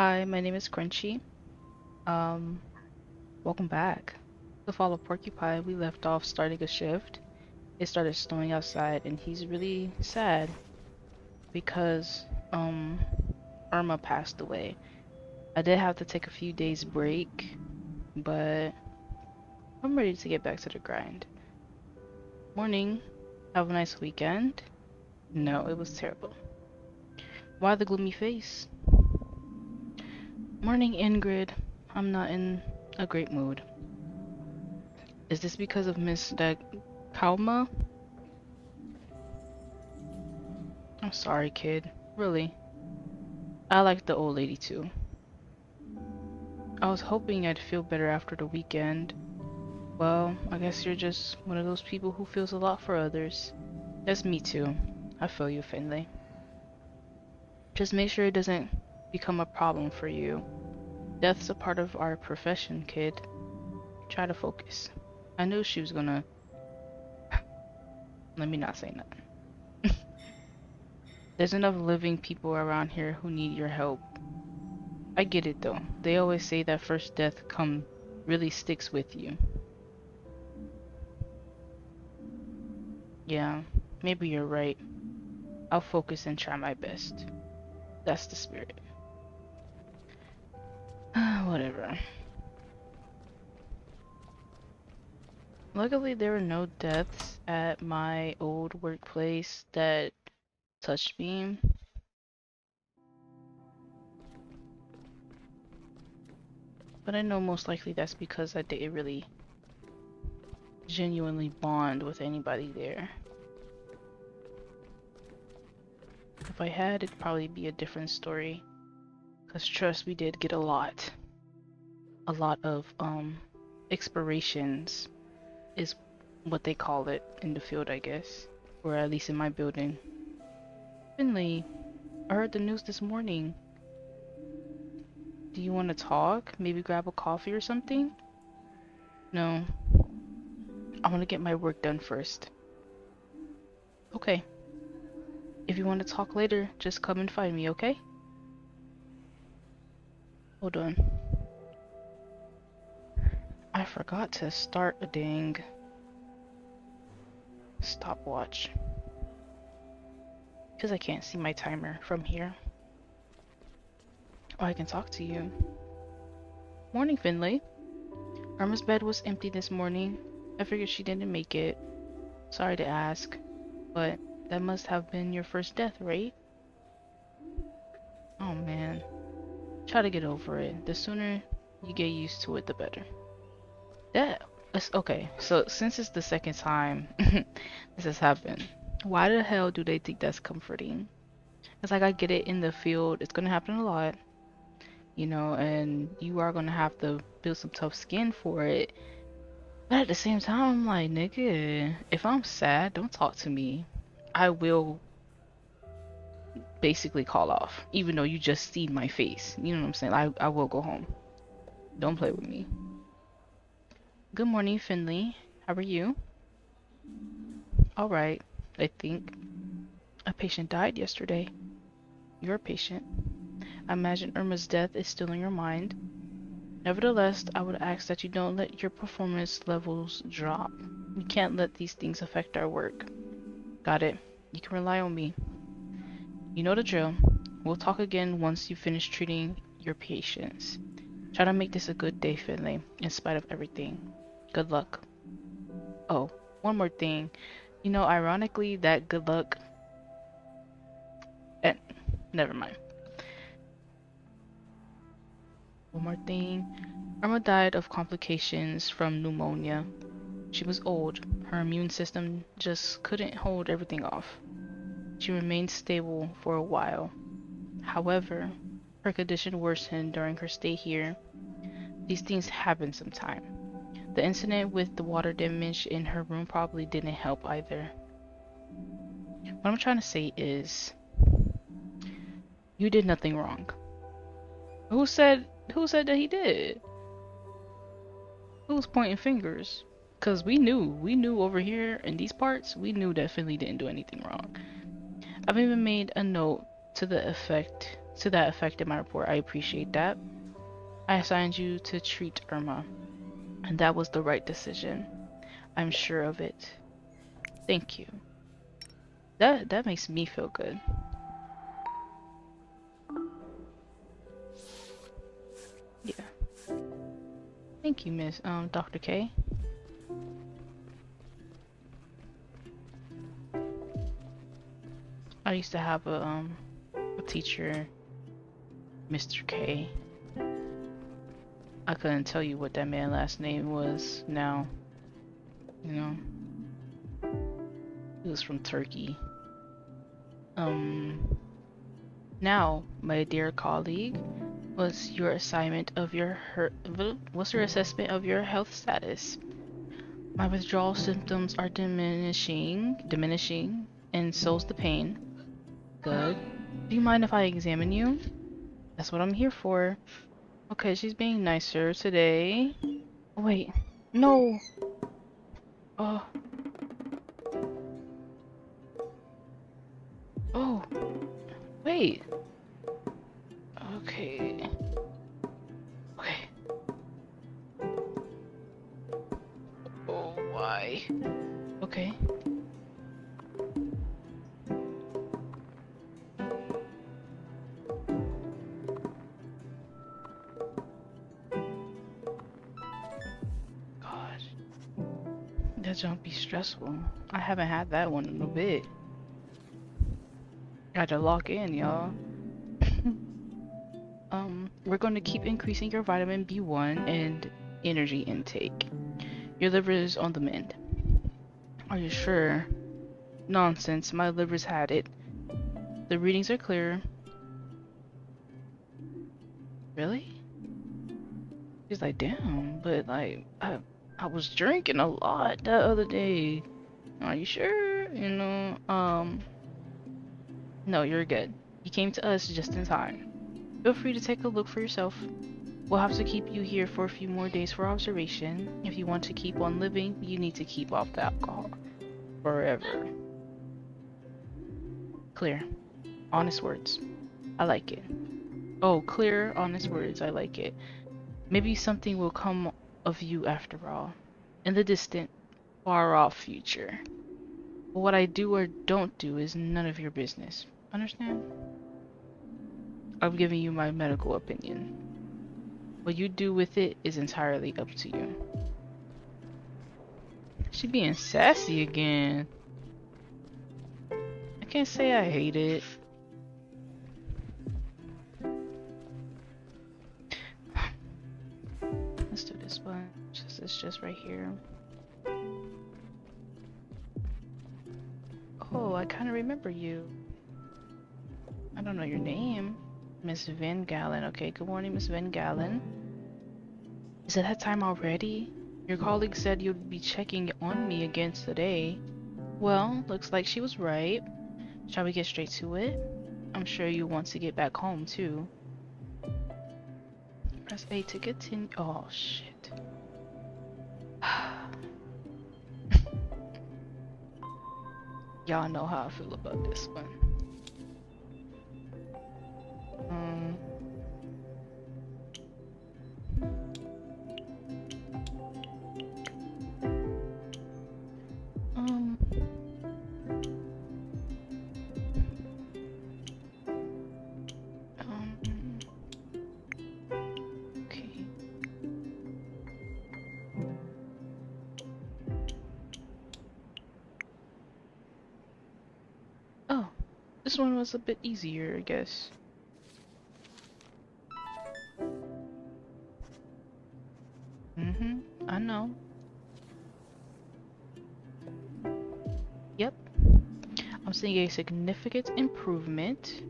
Hi, my name is Crunchy. Um, Welcome back. The Fall of Porcupine, we left off starting a shift. It started snowing outside, and he's really sad because Irma passed away. I did have to take a few days break, but I'm ready to get back to the grind. Morning. Have a nice weekend. No, it was terrible. Why the gloomy face? Morning, Ingrid. I'm not in a great mood. Is this because of Miss Dicalma? I'm sorry, kid. Really. I like the old lady too. I was hoping I'd feel better after the weekend. Well, I guess you're just one of those people who feels a lot for others. That's me too. I feel you, Finley. Just make sure it doesn't become a problem for you. Death's a part of our profession, kid. Try to focus. I knew she was gonna... Let me not say nothing. There's enough living people around here who need your help. I get it though. They always say that first death really sticks with you. Yeah, maybe you're right. I'll focus and try my best. That's the spirit. Whatever. Luckily, there were no deaths at my old workplace that touched me. But I know most likely that's because I didn't really genuinely bond with anybody there. If I had, it'd probably be a different story. Cause trust, we did get a lot of expirations is what they call it in the field, I guess, or at least in my building. Finley, I heard the news this morning. Do you want to talk? Maybe grab a coffee or something? No, I want to get my work done first. Okay. If you want to talk later, just come and find me, okay? Hold on. I forgot to start a dang stopwatch. Because I can't see my timer from here. Oh, I can talk to you. Morning, Finley. Irma's bed was empty this morning. I figured she didn't make it. Sorry to ask, but that must have been your first death, right? Oh man. Try to get over it. The sooner you get used to it, the better. Okay, so since it's the second time this has happened, why the hell do they think that's comforting? It's like I get it in the field, it's gonna happen a lot, you know, and you are gonna have to build some tough skin for it. But at the same time, I'm like, nigga, if I'm sad, don't talk to me. I will basically call off, even though you just seen my face. You know what I'm saying? I will go home. Don't play with me. Good morning, Finley. How are you? Alright, I think. A patient died yesterday. Your patient. I imagine Irma's death is still in your mind. Nevertheless, I would ask that you don't let your performance levels drop. We can't let these things affect our work. Got it. You can rely on me. You know the drill. We'll talk again once you finish treating your patients. Try to make this a good day, Finley, in spite of everything. Good luck. Oh, one more thing. You know, ironically, that good luck... never mind. One more thing. Irma died of complications from pneumonia. She was old. Her immune system just couldn't hold everything off. She remained stable for a while. However, her condition worsened during her stay here. These things happen sometime. The incident with the water damage in her room probably didn't help either. What I'm trying to say is, you did nothing wrong. Who said that he did? Who's pointing fingers? Cause we knew over here in these parts, we knew that Finley didn't do anything wrong. I've even made a note to the effect To that effect in my report. I appreciate that. I assigned you to treat Irma, and that was the right decision. I'm sure of it. Thank you. That makes me feel good. Yeah. Thank you, Miss Dr. K. I used to have a teacher, Mr. K. I couldn't tell you what that man's last name was now. You know, he was from Turkey. Now, my dear colleague, what's your assessment of your health status? My withdrawal symptoms are diminishing, and so's the pain. Good. Do you mind if I examine you? That's what I'm here for. Okay, she's being nicer today. Oh, wait. No! Oh. Oh. Wait. Okay. Okay. Oh, why? Okay. That jump be stressful. I haven't had that one in a bit. Got to lock in, y'all. We're going to keep increasing your vitamin B1 and energy intake. Your liver is on the mend. Are you sure? Nonsense, my liver's had it. The readings are clear. Really? She's like, damn, but like, I was drinking a lot that other day. Are you sure? You know, no, you're good. You came to us just in time. Feel free to take a look for yourself. We'll have to keep you here for a few more days for observation. If you want to keep on living, you need to keep off the alcohol. Forever. Clear. Honest words. I like it. Oh, clear, honest words. I like it. Maybe something will come of you after all. In the distant, far-off future. But what I do or don't do is none of your business. Understand? I'm giving you my medical opinion. What you do with it is entirely up to you. She being sassy again. I can't say I hate it. Let's do this one. It's just right here. Oh, I kind of remember you. I don't know your name. Miss Van Gallen. Okay, good morning, Miss Van Gallen. Is it that time already? Your colleague said you'd be checking on me again today. Well, looks like she was right. Shall we get straight to it? I'm sure you want to get back home, too. Press A to continue. Oh, shit. Y'all know how I feel about this one. Okay. Oh, this one was a bit easier, I guess. I know. Yep. I'm seeing a significant improvement.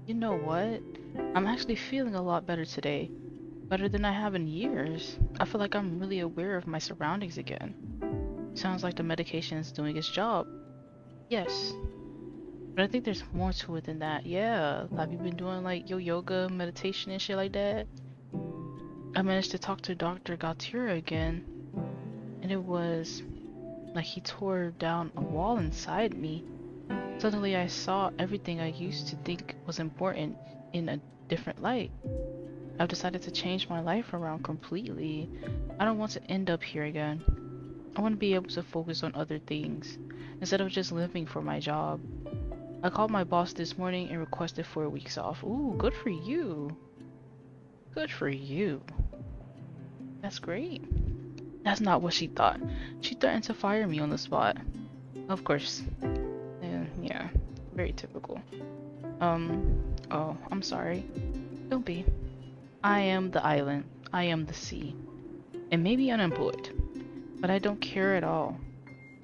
You know what? I'm actually feeling a lot better today. Better than I have in years. I feel like I'm really aware of my surroundings again. Sounds like the medication is doing its job. Yes. But I think there's more to it than that. Yeah. Have you been doing like your yoga, meditation and shit like that? I managed to talk to Dr. Gautier again. And it was like he tore down a wall inside me. Suddenly I saw everything I used to think was important in a different light. I've decided to change my life around completely. I don't want to end up here again. I want to be able to focus on other things, instead of just living for my job. I called my boss this morning and requested 4 weeks off. Ooh, good for you. Good for you. That's great. That's not what she thought. She threatened to fire me on the spot. Of course. Yeah, very typical. Oh, I'm sorry. Don't be. I am the island. I am the sea. And maybe unemployed. But I don't care at all.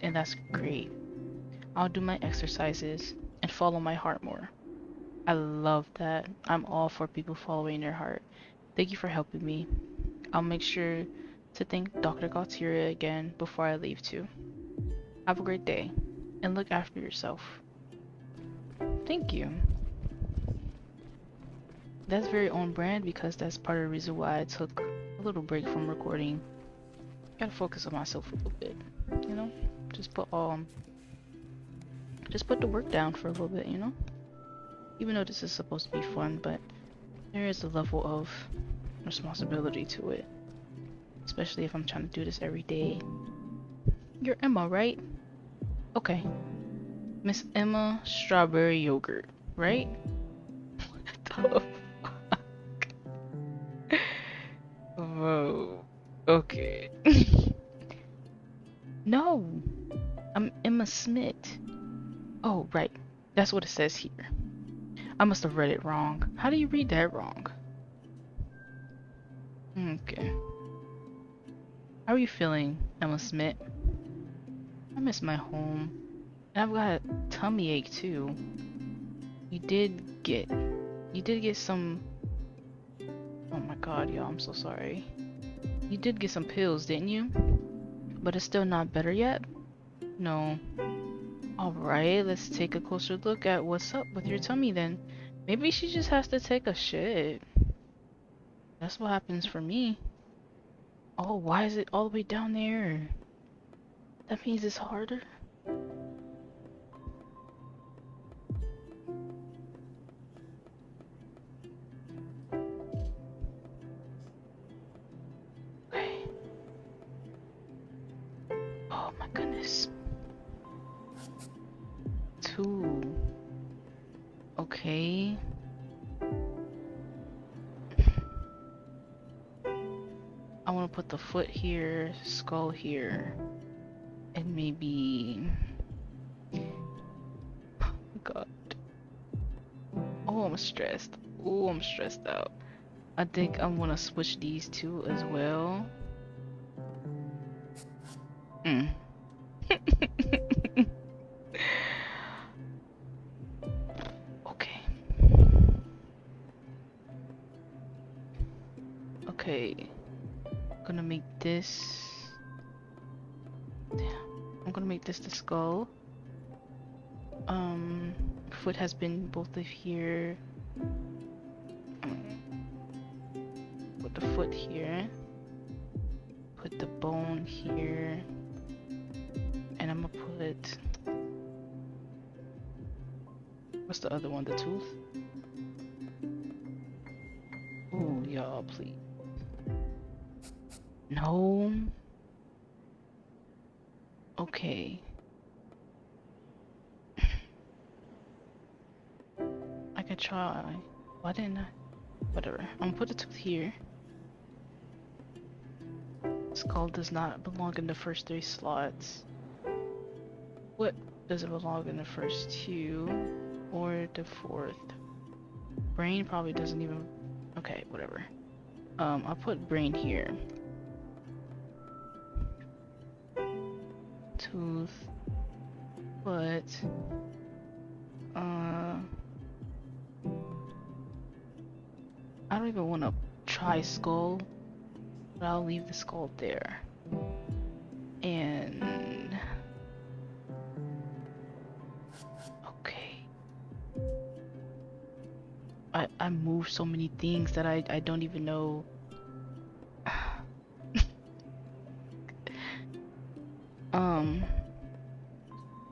And that's great. I'll do my exercises and follow my heart more. I love that. I'm all for people following their heart. Thank you for helping me. I'll make sure to thank Dr. Gautier again before I leave too. Have a great day, and look after yourself. Thank you. That's very on brand because that's part of the reason why I took a little break from recording. Gotta focus on myself a little bit, you know? Just put the work down for a little bit, you know? Even though this is supposed to be fun, but there is a level of responsibility to it. Especially if I'm trying to do this every day. You're Emma, right? Okay. Miss Emma Strawberry Yogurt, right? What the fuck? Whoa. Okay. No! I'm Emma Smith. Oh, right. That's what it says here. I must have read it wrong. How do you read that wrong? Okay. How are you feeling, Emma Smith? I miss my home. And I've got a tummy ache too. You did get some... Oh my god, y'all, I'm so sorry. You did get some pills, didn't you? But it's still not better yet? No. Alright, let's take a closer look at what's up with your tummy then. Maybe she just has to take a shit. That's what happens for me. Oh, why is it all the way down there? That means it's harder? Okay. Oh my goodness. 2. Okay. I want to put the foot here, skull here, and maybe... Oh god. Oh, I'm stressed. Oh, I'm stressed out. I think I'm gonna switch these two as well. Okay. Okay. Gonna make this... Damn. I'm gonna make this the skull. Foot has been both of here. Put the foot here. Put the bone here. And I'm gonna put... What's the other one? The tooth? Ooh, y'all, please. No. Okay. I could try. Why didn't I? Whatever. I'm gonna put the tooth here. Skull does not belong in the first 3 slots. What does it belong in the first 2 or the 4th? Brain probably doesn't even... Okay, whatever. I'll put brain here. Tooth. But... I don't even want to try skull, but I'll leave the skull there. And... Okay. I move so many things that I don't even know.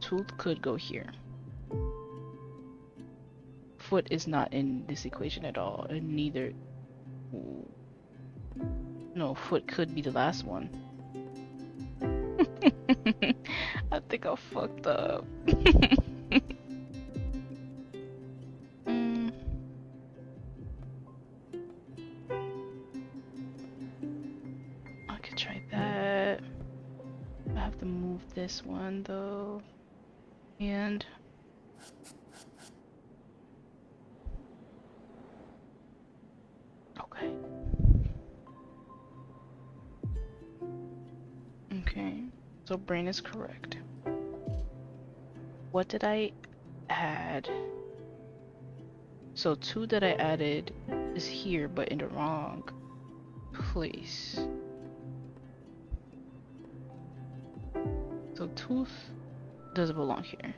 Tooth could go here. Foot is not in this equation at all, and neither. Ooh. No, foot could be the last one. I think I fucked up. I could try that. I have to move this one though. And okay. Okay. So brain is correct. What did I add? So 2 that I added is here, but in the wrong place. So tooth doesn't belong here.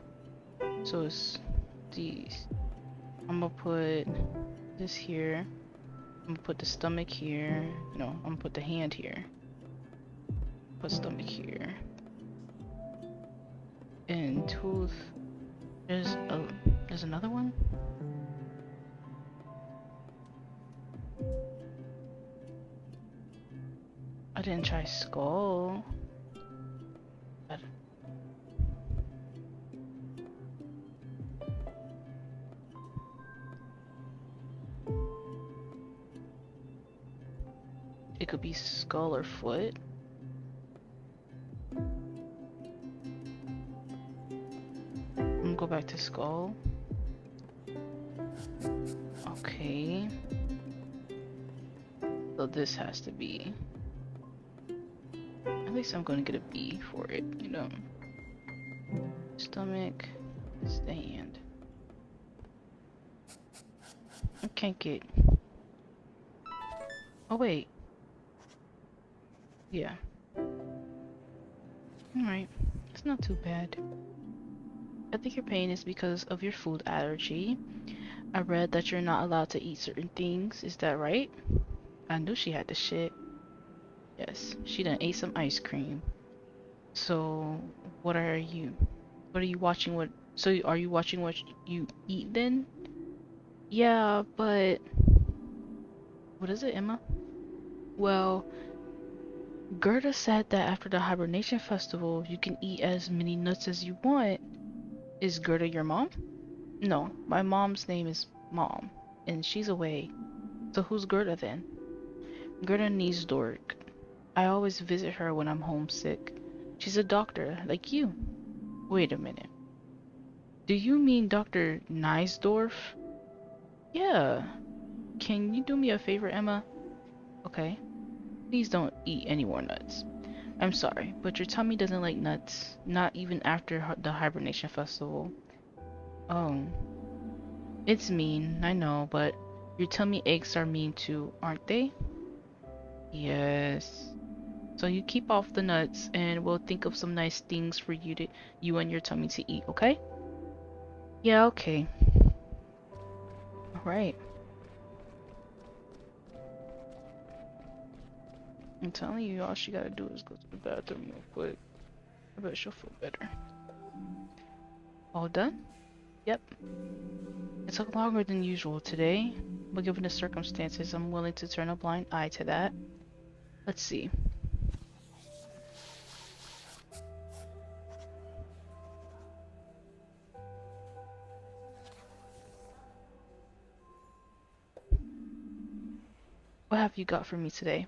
So it's these. I'm gonna put this here. I'm gonna put the stomach here. No, I'm gonna put the hand here. Put stomach here. And tooth. There's another one? I didn't try skull. It could be skull or foot. I'm gonna go back to skull. Okay. So this has to be. At least I'm gonna get a B for it, you know. Stomach is the hand. I can't get. Oh wait. Yeah. Alright. It's not too bad. I think your pain is because of your food allergy. I read that you're not allowed to eat certain things. Is that right? I knew she had the shit. Yes. She done ate some ice cream. So, what are you? What are you watching? So, are you watching what you eat then? Yeah, but... What is it, Emma? Well... Gerda said that after the hibernation festival, you can eat as many nuts as you want. Is Gerda your mom? No, my mom's name is Mom, and she's away. So who's Gerda then? Gerda needs Dork. I always visit her when I'm homesick. She's a doctor, like you. Wait a minute. Do you mean Dr. Neisdorf? Yeah. Can you do me a favor, Emma? Okay. Please don't eat any more nuts. I'm sorry, but your tummy doesn't like nuts, not even after the hibernation festival. Oh. It's mean, I know, but your tummy aches are mean too, aren't they? Yes. So you keep off the nuts and we'll think of some nice things for you and your tummy to eat, okay? Yeah, okay. Alright. I'm telling you, all she gotta do is go to the bathroom real quick. I bet she'll feel better. All done? Yep. It took longer than usual today, but given the circumstances, I'm willing to turn a blind eye to that. Let's see. What have you got for me today?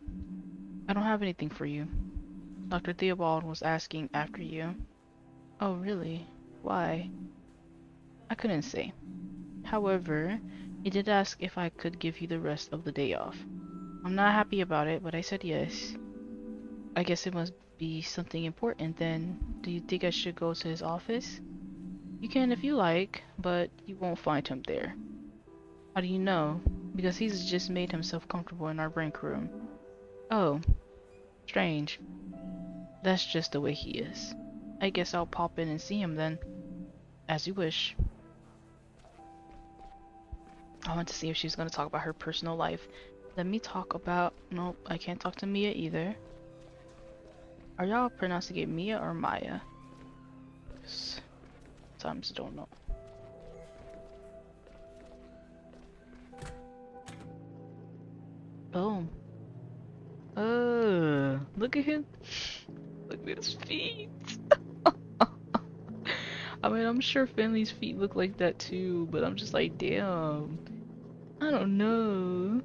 I don't have anything for you. Dr. Theobald was asking after you. Oh, really? Why? I couldn't say. However, he did ask if I could give you the rest of the day off. I'm not happy about it, but I said yes. I guess it must be something important then. Do you think I should go to his office? You can if you like, but you won't find him there. How do you know? Because he's just made himself comfortable in our break room. Oh, strange. That's just the way he is. I guess I'll pop in and see him then. As you wish. I want to see if she's going to talk about her personal life. Let me talk about... Nope, I can't talk to Mia either. Are y'all pronouncing it Mia or Maya? Sometimes I don't know. Oh. Look at him. Look at his feet. I mean, I'm sure Finley's feet look like that too, but I'm just like, damn. I don't know.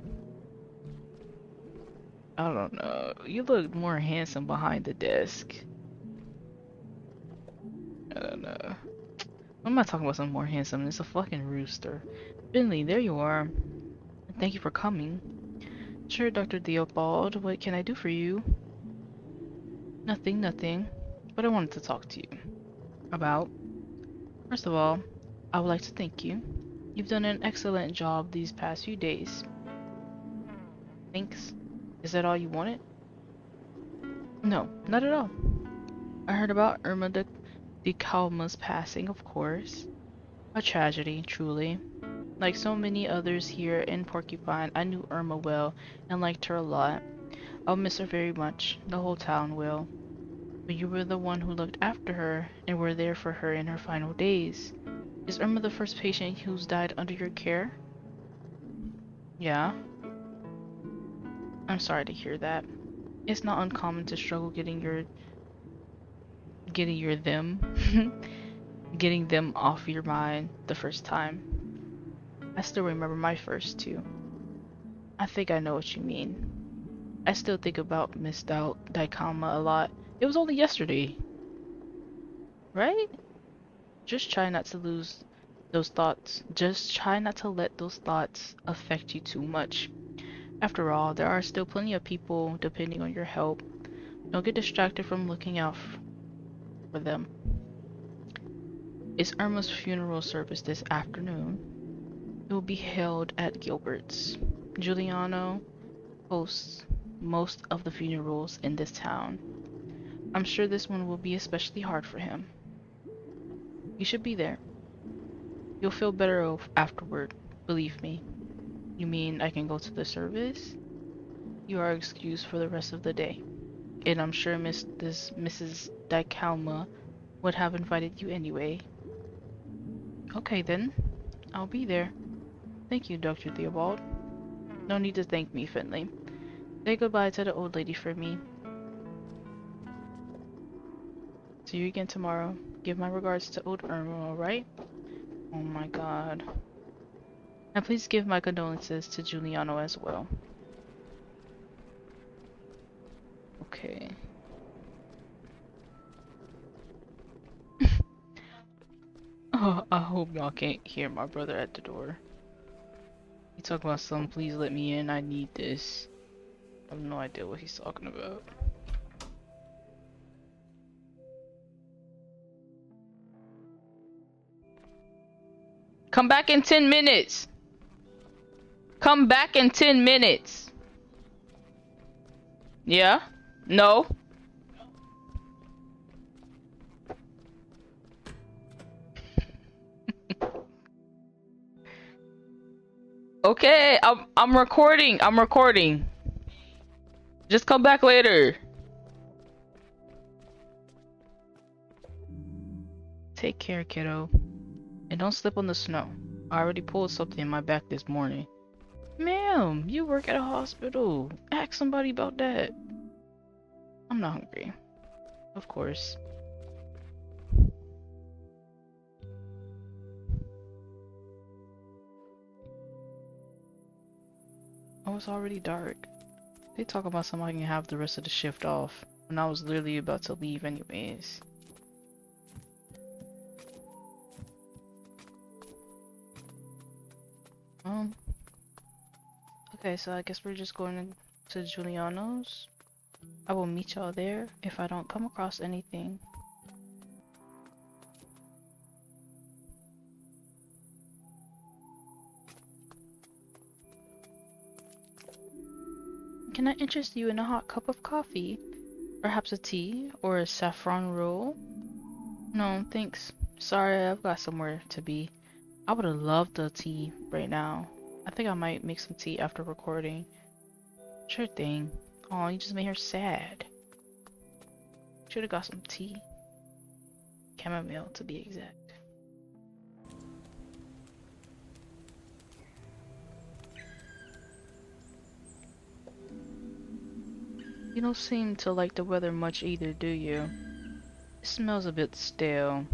I don't know. You look more handsome behind the desk. I don't know. I'm not talking about something more handsome. It's a fucking rooster. Finley, there you are. Thank you for coming. Sure, Dr. Theobald. What can I do for you? Nothing, nothing. But I wanted to talk to you. About. First of all, I would like to thank you. You've done an excellent job these past few days. Thanks. Is that all you wanted? No, not at all. I heard about Irma Dicalma's passing, of course. A tragedy, truly. Like so many others here in Porcupine, I knew Irma well and liked her a lot. I'll miss her very much. The whole town will. But you were the one who looked after her and were there for her in her final days. Is Irma the first patient who's died under your care? Yeah. I'm sorry to hear that. It's not uncommon to struggle getting your them getting them off your mind the first time. I still remember my first two. I think I know what you mean. I still think about Miss Dicalma a lot. It was only yesterday, right? Just try not to lose those thoughts. Just try not to let those thoughts affect you too much. After all, there are still plenty of people depending on your help. Don't get distracted from looking out for them. It's Irma's funeral service this afternoon. It will be held at Gilbert's. Giuliano hosts most of the funerals in this town. I'm sure this one will be especially hard for him. You should be there. You'll feel better afterward, believe me. You mean I can go to the service? You are excused for the rest of the day. And I'm sure Mrs. Dicalma would have invited you anyway. Okay then, I'll be there. Thank you, Dr. Theobald. No need to thank me, Finley. Say goodbye to the old lady for me. See you again tomorrow. Give my regards to old Irma, alright? Oh my god. And please give my condolences to Giuliano as well. Okay. Oh, I hope y'all can't hear my brother at the door. He talking about something, please let me in, I need this. I have no idea what he's talking about. Come back in 10 minutes! Come back in 10 minutes! Yeah? No? Okay, I'm recording. I'm recording. Just come back later. Take care, kiddo. And don't slip on the snow. I already pulled something in my back this morning. Ma'am, you work at a hospital. Ask somebody about that. I'm not hungry. Of course. Oh, it's already dark. They talk about somebody can have the rest of the shift off, when I was literally about to leave anyways. Okay, so I guess we're just going to Giuliano's. I will meet y'all there if I don't come across anything. Can I interest you in a hot cup of coffee? Perhaps a tea or a saffron roll? No, thanks. Sorry, I've got somewhere to be. I would have loved a tea right now. I think I might make some tea after recording. Sure thing. Aw, you just made her sad. Should've got some tea. Chamomile, to be exact. You don't seem to like the weather much either, do you? It smells a bit stale.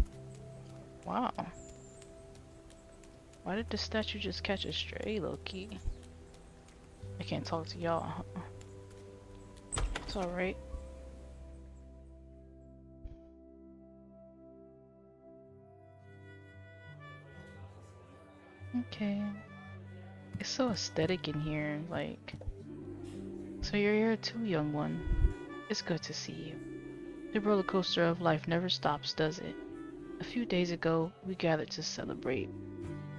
Wow. Why did the statue just catch a stray, low-key? I can't talk to y'all. It's alright. Okay. It's so aesthetic in here, like... So you're here too, young one. It's good to see you. The roller coaster of life never stops, does it? A few days ago, we gathered to celebrate.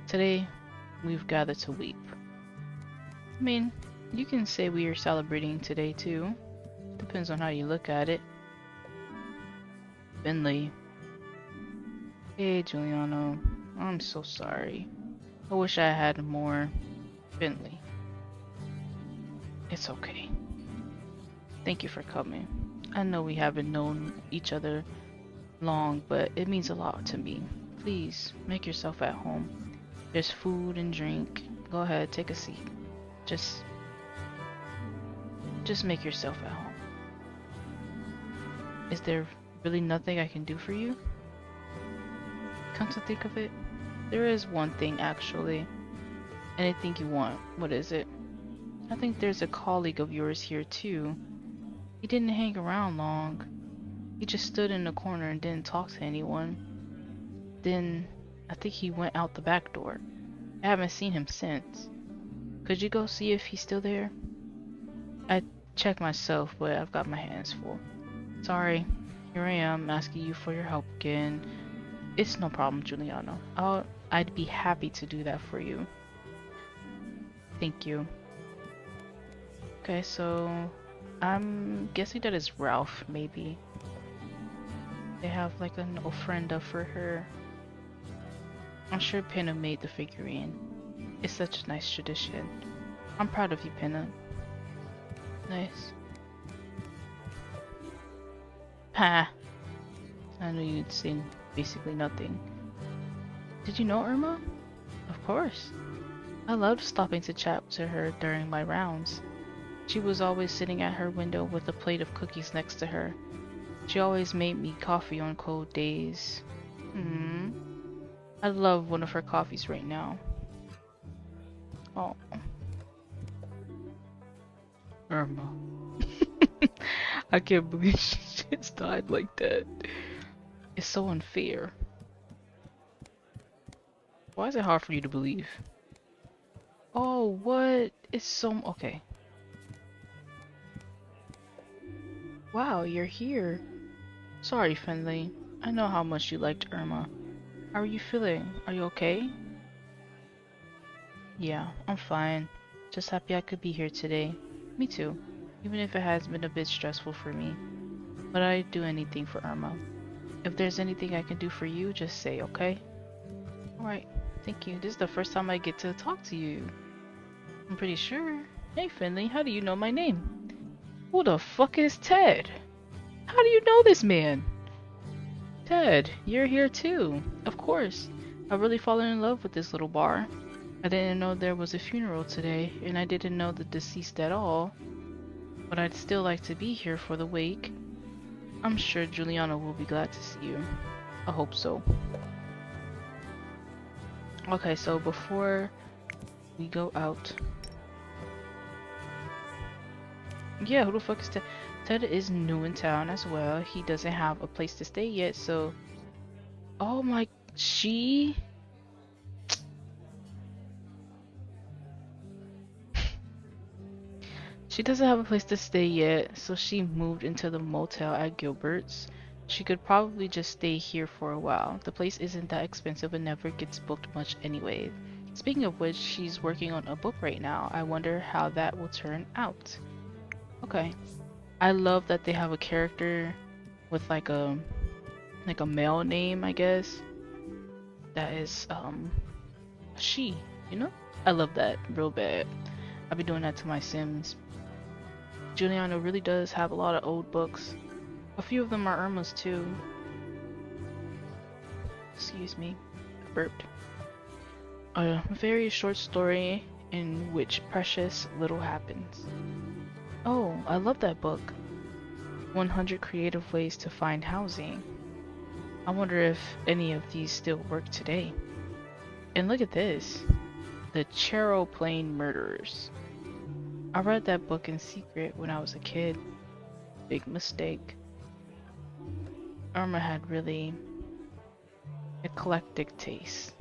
Today, we've gathered to weep. I mean, you can say we are celebrating today too. Depends on how you look at it. Finley. Hey, Giuliano. I'm so sorry. I wish I had more. Finley. It's okay. Thank you for coming. I know we haven't known each other long, but it means a lot to me. Please, make yourself at home. There's food and drink. Go ahead, take a seat. Just make yourself at home. Is there really nothing I can do for you? Come to think of it, there is one thing actually. Anything you want. What is it? I think there's a colleague of yours here too. He didn't hang around long. He just stood in the corner and didn't talk to anyone. Then, I think he went out the back door. I haven't seen him since. Could you go see if he's still there? I checked myself, but I've got my hands full. Sorry, here I am asking you for your help again. It's no problem, Giuliano. I'd be happy to do that for you. Thank you. Okay, so I'm guessing that is Ralph, maybe. They have like an ofrenda for her. I'm sure Pina made the figurine. It's such a nice tradition. I'm proud of you, Pina. Nice. Ha! I knew you'd seen basically nothing. Did you know Irma? Of course. I loved stopping to chat to her during my rounds. She was always sitting at her window with a plate of cookies next to her. She always made me coffee on cold days. I love one of her coffees right now. Oh. Irma. I can't believe she just died like that. It's so unfair. Why is it hard for you to believe? Oh, what? It's so... Okay. Wow, you're here. Sorry, Finley. I know how much you liked Irma. How are you feeling? Are you okay? Yeah, I'm fine. Just happy I could be here today. Me too. Even if it has been a bit stressful for me. But I'd do anything for Irma. If there's anything I can do for you, just say, okay? Alright, thank you. This is the first time I get to talk to you. I'm pretty sure. Hey Finley, how do you know my name? Who the fuck is Ted? How do you know this man? Ted, you're here too. Of course. I've really fallen in love with this little bar. I didn't know there was a funeral today, and I didn't know the deceased at all. But I'd still like to be here for the wake. I'm sure Giuliano will be glad to see you. I hope so. Okay, so before we go out... Yeah, who the fuck is Ted? Ted is new in town as well. He doesn't have a place to stay yet, so... Oh my... She... She doesn't have a place to stay yet, so she moved into the motel at Gilbert's. She could probably just stay here for a while. The place isn't that expensive and never gets booked much anyway. Speaking of which, she's working on a book right now. I wonder how that will turn out. Okay. I love that they have a character with like a male name, I guess. That is she, you know? I love that real bad. I'll be doing that to my Sims. Giuliano really does have a lot of old books. A few of them are Irma's too. Excuse me, I burped. A very short story in which precious little happens. Oh, I love that book. 100 creative ways to find housing. I wonder if any of these still work today. And look at this. The Charoplane Murderers. I read that book in secret when I was a kid. Big mistake. Irma had really eclectic taste.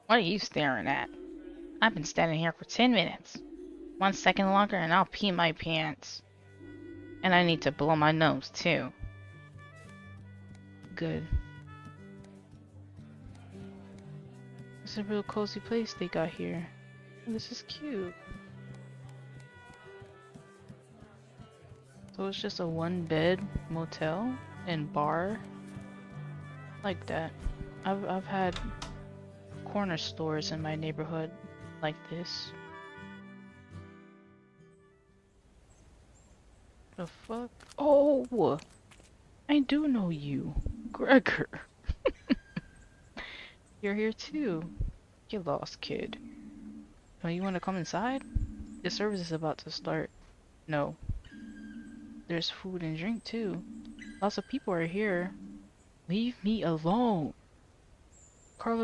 What are you staring at? I've been standing here for 10 minutes. 1 second longer and I'll pee my pants. And I need to blow my nose too. Good. It's a real cozy place they got here. This is cute. So it's just a 1-bed motel and bar? Like that. I've had corner stores in my neighborhood like this. The fuck? Oh! I do know you. Gregor. You're here too. You lost kid. Oh, you want to come inside? The service is about to start. No. There's food and drink too. Lots of people are here. Leave me alone. Curl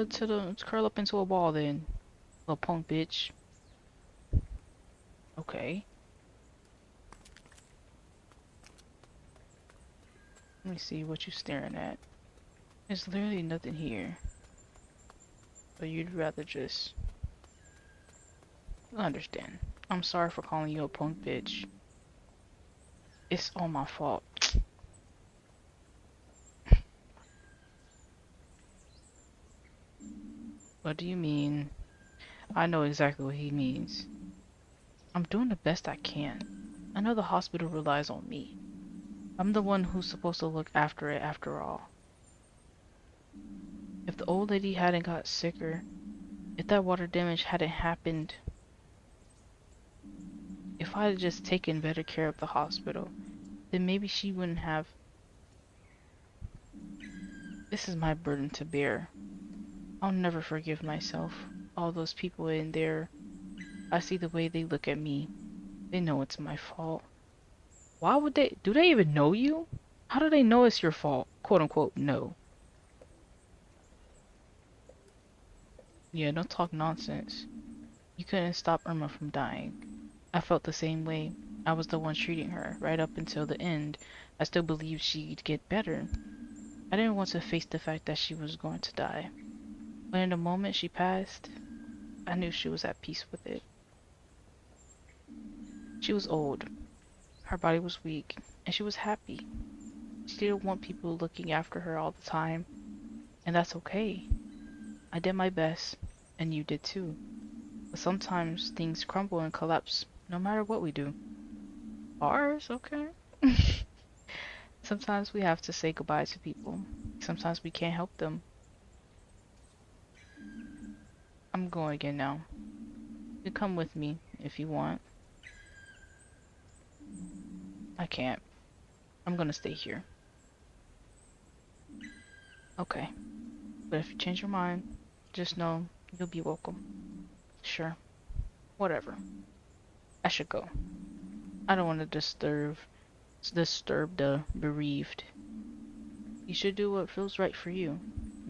up into a ball then. Little punk bitch. Okay. Let me see what you staring at. There's literally nothing here. But you'd rather just... I understand. I'm sorry for calling you a punk bitch. It's all my fault. What do you mean? I know exactly what he means. I'm doing the best I can. I know the hospital relies on me. I'm the one who's supposed to look after it after all. If the old lady hadn't got sicker, if that water damage hadn't happened, if I had just taken better care of the hospital, then maybe she wouldn't have. This is my burden to bear. I'll never forgive myself. All those people in there, I see the way they look at me. They know it's my fault. Why would they? Do they even know you? How do they know it's your fault? Quote unquote, no. Yeah, don't talk nonsense. You couldn't stop Irma from dying. I felt the same way. I was the one treating her, right up until the end. I still believed she'd get better. I didn't want to face the fact that she was going to die. But in the moment she passed, I knew she was at peace with it. She was old. Her body was weak, and she was happy. She didn't want people looking after her all the time, and that's okay. I did my best, and you did too. But sometimes things crumble and collapse, no matter what we do. Ours, okay. Sometimes we have to say goodbye to people. Sometimes we can't help them. I'm going again now. You can come with me if you want. I can't. I'm gonna stay here. Okay. But if you change your mind, just know you'll be welcome. Sure. Whatever. I should go. I don't want to disturb the bereaved. You should do what feels right for you.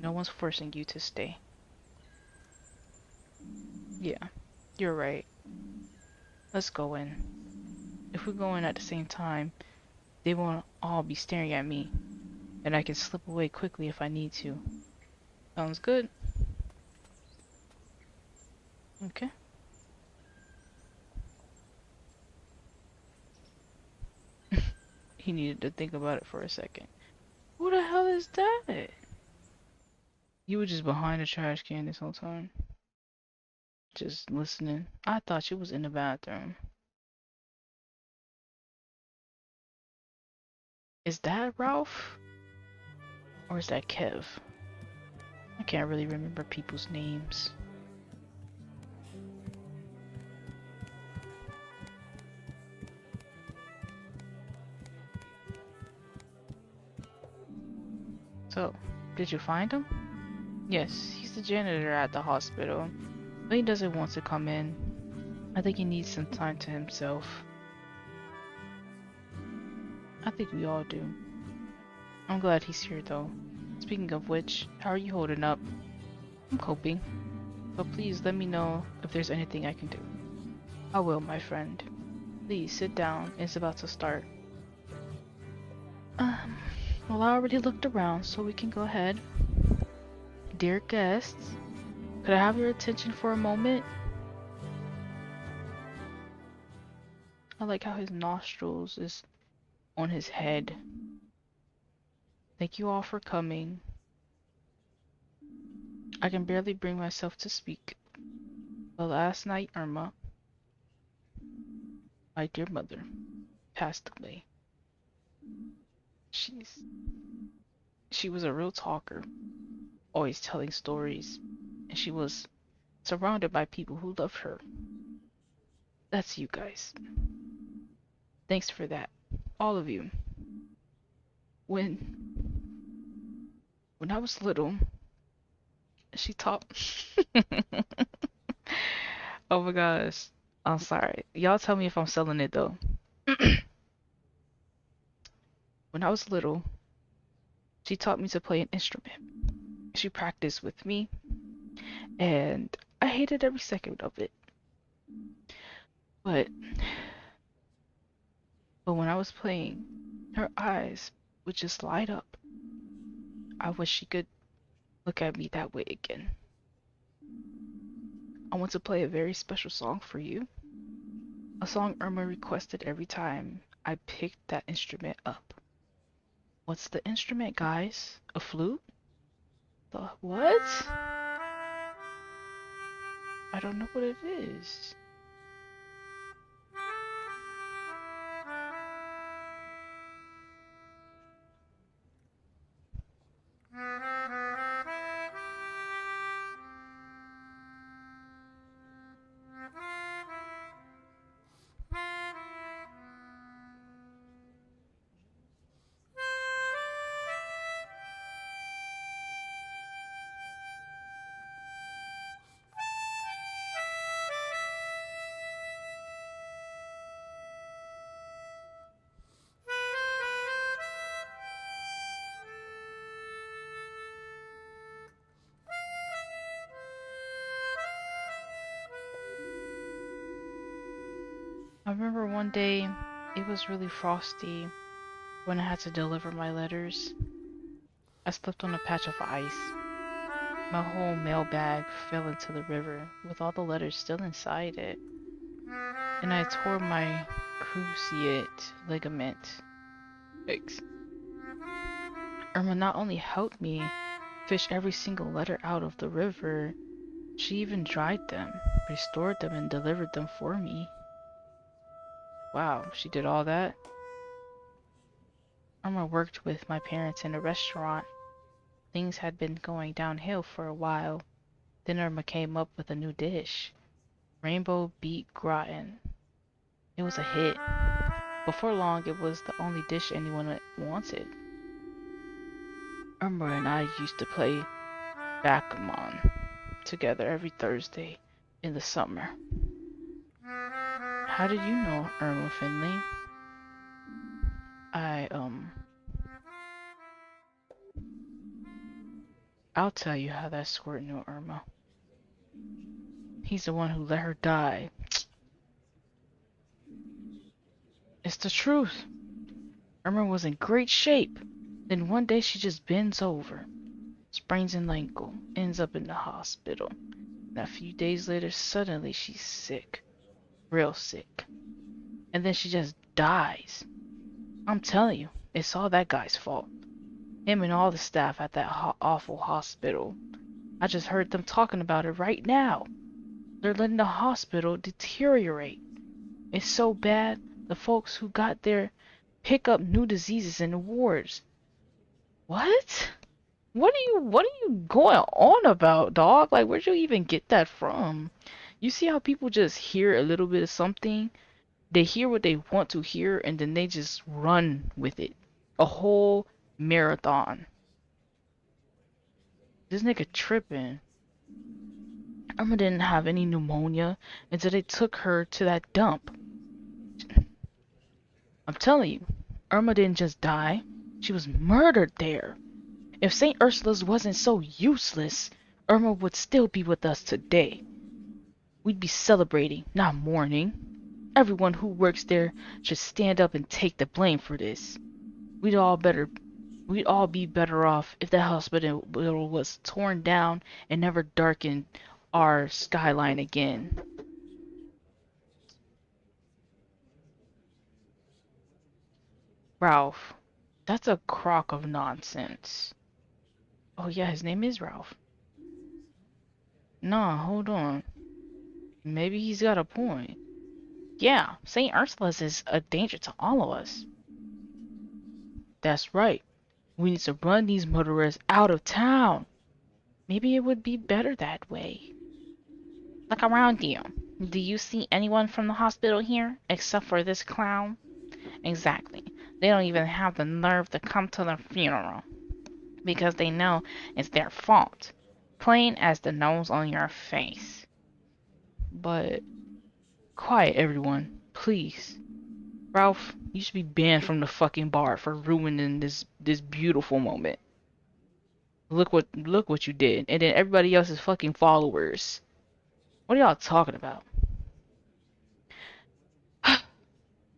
No one's forcing you to stay. Yeah, you're right. Let's go in. If we go in at the same time, they won't all be staring at me, and I can slip away quickly if I need to. Sounds good. Okay. He needed to think about it for a second. Who the hell is that? You were just behind the trash can this whole time. Just listening. I thought she was in the bathroom. Is that Ralph? Or is that Kev? I can't really remember people's names. So, did you find him? Yes, he's the janitor at the hospital, but he doesn't want to come in. I think he needs some time to himself. I think we all do. I'm glad he's here though. Speaking of which, how are you holding up? I'm coping. But please let me know if there's anything I can do. I will, my friend. Please sit down. It's about to start. Well, I already looked around, so we can go ahead. Dear guests, could I have your attention for a moment? I like how his nostrils is on his head. Thank you all for coming. I can barely bring myself to speak. But last night, Irma, my dear mother, passed away. She was a real talker, always telling stories, and she was surrounded by people who loved her. That's you guys. Thanks for that, all of you. When I was little, she taught. Oh my gosh, I'm sorry. Y'all tell me if I'm selling it though. When I was little, she taught me to play an instrument. She practiced with me, and I hated every second of it. But when I was playing, her eyes would just light up. I wish she could look at me that way again. I want to play a very special song for you. A song Irma requested every time I picked that instrument up. What's the instrument, guys? A flute? The what? I don't know what it is. I remember one day it was really frosty when I had to deliver my letters. I slipped on a patch of ice. My whole mail bag fell into the river with all the letters still inside it. And I tore my cruciate ligament. Yikes. Irma not only helped me fish every single letter out of the river, she even dried them, restored them, and delivered them for me. Wow, she did all that? Irma worked with my parents in a restaurant. Things had been going downhill for a while. Then Irma came up with a new dish. Rainbow beet gratin. It was a hit. Before long, it was the only dish anyone wanted. Irma and I used to play backgammon together every Thursday in the summer. How did you know Irma, Finley? I'll tell you how that squirt knew Irma. He's the one who let her die. It's the truth. Irma was in great shape. Then one day she just bends over, sprains an ankle, ends up in the hospital. And a few days later, suddenly she's sick. Real sick. And then she just dies. I'm telling you, it's all that guy's fault. Him and all the staff at that awful hospital. I just heard them talking about it right now. They're letting the hospital deteriorate. It's so bad, the folks who got there pick up new diseases in the wards. What? What are you going on about, dog? Like, where'd you even get that from? You see how people just hear a little bit of something? They hear what they want to hear and then they just run with it. A whole marathon. This nigga tripping. Irma didn't have any pneumonia until they took her to that dump. I'm telling you, Irma didn't just die. She was murdered there. If St. Ursula's wasn't so useless, Irma would still be with us today. We'd be celebrating, not mourning. Everyone who works there should stand up and take the blame for this. We'd all be better off if that hospital was torn down and never darkened our skyline again. Ralph, that's a crock of nonsense. Oh yeah, his name is Ralph. Nah, hold on. Maybe he's got a point. Yeah, St. Ursula's is a danger to all of us. That's right. We need to run these murderers out of town. Maybe it would be better that way. Look around you. Do you see anyone from the hospital here, except for this clown? Exactly. They don't even have the nerve to come to the funeral. Because they know it's their fault. Plain as the nose on your face. But quiet, everyone, please. Ralph, you should be banned from the fucking bar for ruining this beautiful moment. Look what you did, and then everybody else is fucking followers. What are y'all talking about?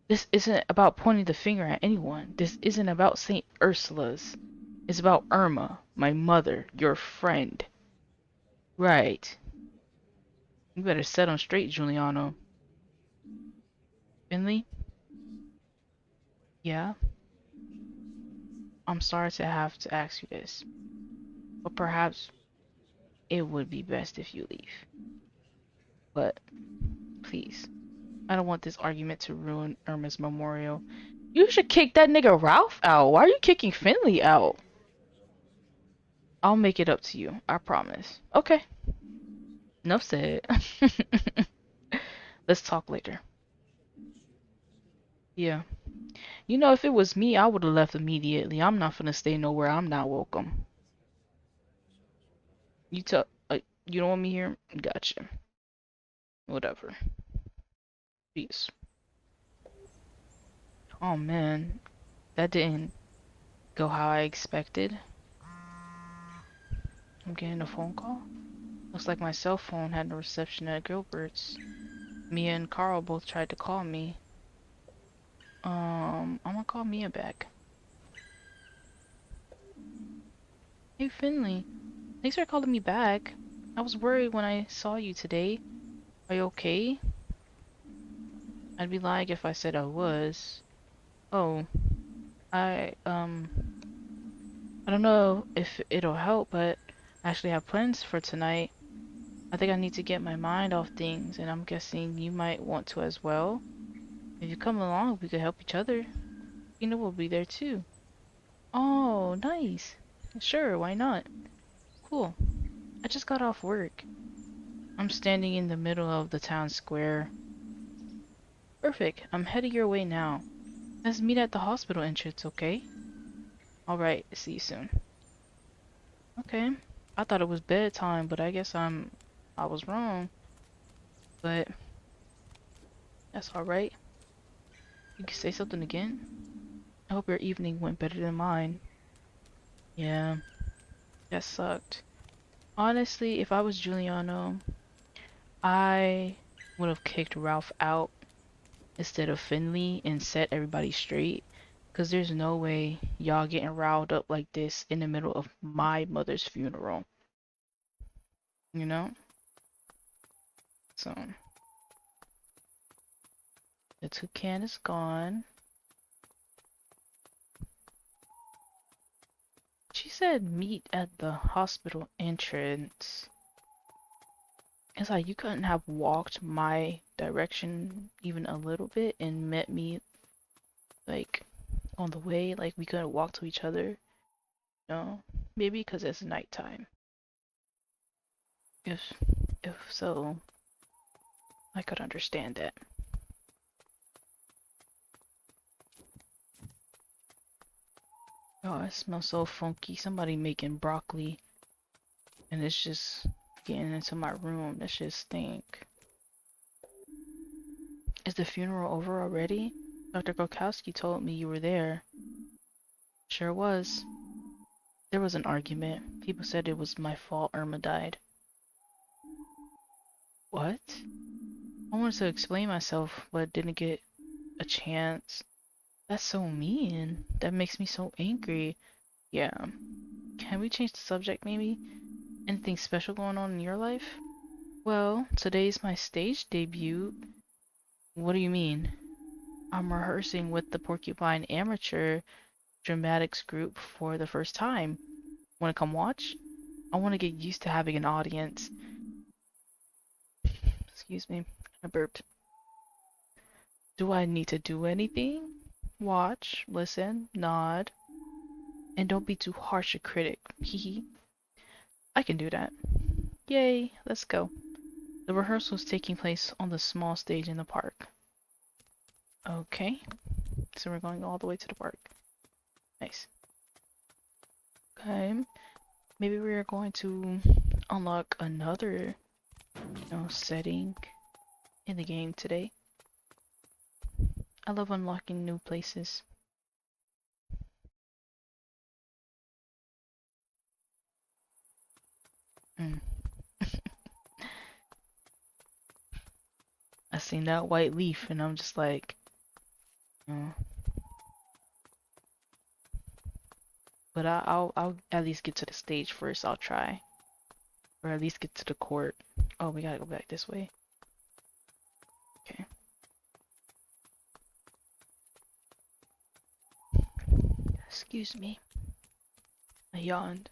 This isn't about pointing the finger at anyone. This isn't about St. Ursula's. It's about Irma, my mother, your friend. Right. You better set him straight, Giuliano. Finley? Yeah? I'm sorry to have to ask you this, but perhaps it would be best if you leave. But, please, I don't want this argument to ruin Irma's memorial. You should kick that nigga Ralph out. Why are you kicking Finley out? I'll make it up to you, I promise. Okay. Enough said. Let's talk later. Yeah. You know, if it was me, I would have left immediately. I'm not gonna stay nowhere I'm not welcome. You don't want me here? Gotcha. Whatever. Peace. Oh man, that didn't go how I expected. I'm getting a phone call. Looks like my cell phone had no reception at Gilbert's. Mia and Carl both tried to call me. I'm gonna call Mia back. Hey Finley, thanks for calling me back. I was worried when I saw you today. Are you okay? I'd be lying if I said I was. Oh, I don't know if it'll help, but I actually have plans for tonight. I think I need to get my mind off things, and I'm guessing you might want to as well. If you come along, we could help each other. Tina will be there too. Oh, nice. Sure, why not? Cool. I just got off work. I'm standing in the middle of the town square. Perfect. I'm heading your way now. Let's meet at the hospital entrance, okay? Alright, see you soon. Okay. I thought it was bedtime, but I guess I was wrong. But that's alright. You can say something again? I hope your evening went better than mine. Yeah, that sucked. Honestly, if I was Giuliano, I would have kicked Ralph out instead of Finley and set everybody straight. Cause there's no way y'all getting riled up like this in the middle of my mother's funeral. You know? So, the toucan is gone. She said meet at the hospital entrance. It's like you couldn't have walked my direction even a little bit and met me like on the way, like we couldn't walk to each other. No, maybe because it's nighttime. If if so, I could understand that. Oh, it smells so funky. Somebody making broccoli, and it's just getting into my room. That shit stink. Is the funeral over already? Dr. Gokowski told me you were there. Sure was. There was an argument. People said it was my fault Irma died. What? I wanted to explain myself, but didn't get a chance. That's so mean. That makes me so angry. Yeah. Can we change the subject, maybe? Anything special going on in your life? Well, today's my stage debut. What do you mean? I'm rehearsing with the Porcupine Amateur Dramatics group for the first time. Wanna come watch? I wanna get used to having an audience. Excuse me, I burped. Do I need to do anything? Watch, listen, nod, and don't be too harsh a critic. Hehe. I can do that. Yay, let's go. The rehearsal is taking place on the small stage in the park. Okay, so we're going all the way to the park. Nice. Okay, maybe we are going to unlock another, setting in the game today. I love unlocking new places. I seen that white leaf and I'm just like, but I'll at least get to the stage first. I'll try, or at least get to the court. Oh, we gotta go back this way. Okay. Excuse me. I yawned.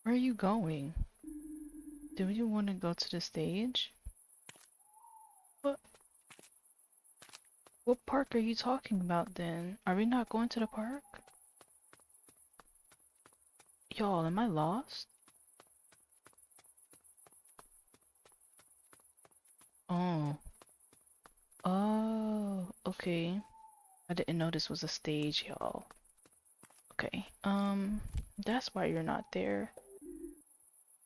Where are you going? Do you want to go to the stage? What? What park are you talking about then? Are we not going to the park? Y'all, am I lost? Oh. Oh, okay. I didn't know this was a stage, y'all. Okay, that's why you're not there.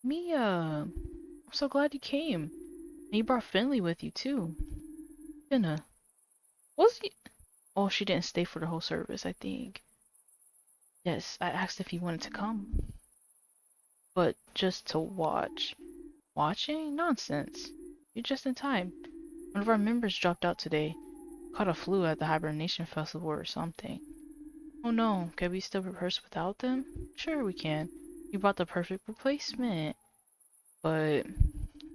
Mia! I'm so glad you came. And you brought Finley with you, too. Pina. Was he? Oh, she didn't stay for the whole service, I think. Yes, I asked if he wanted to come. But just to watch. Watching? Nonsense. You're just in time. One of our members dropped out today. Caught a flu at the hibernation festival or something. Oh no, can we still rehearse without them? Sure we can. You brought the perfect replacement. But...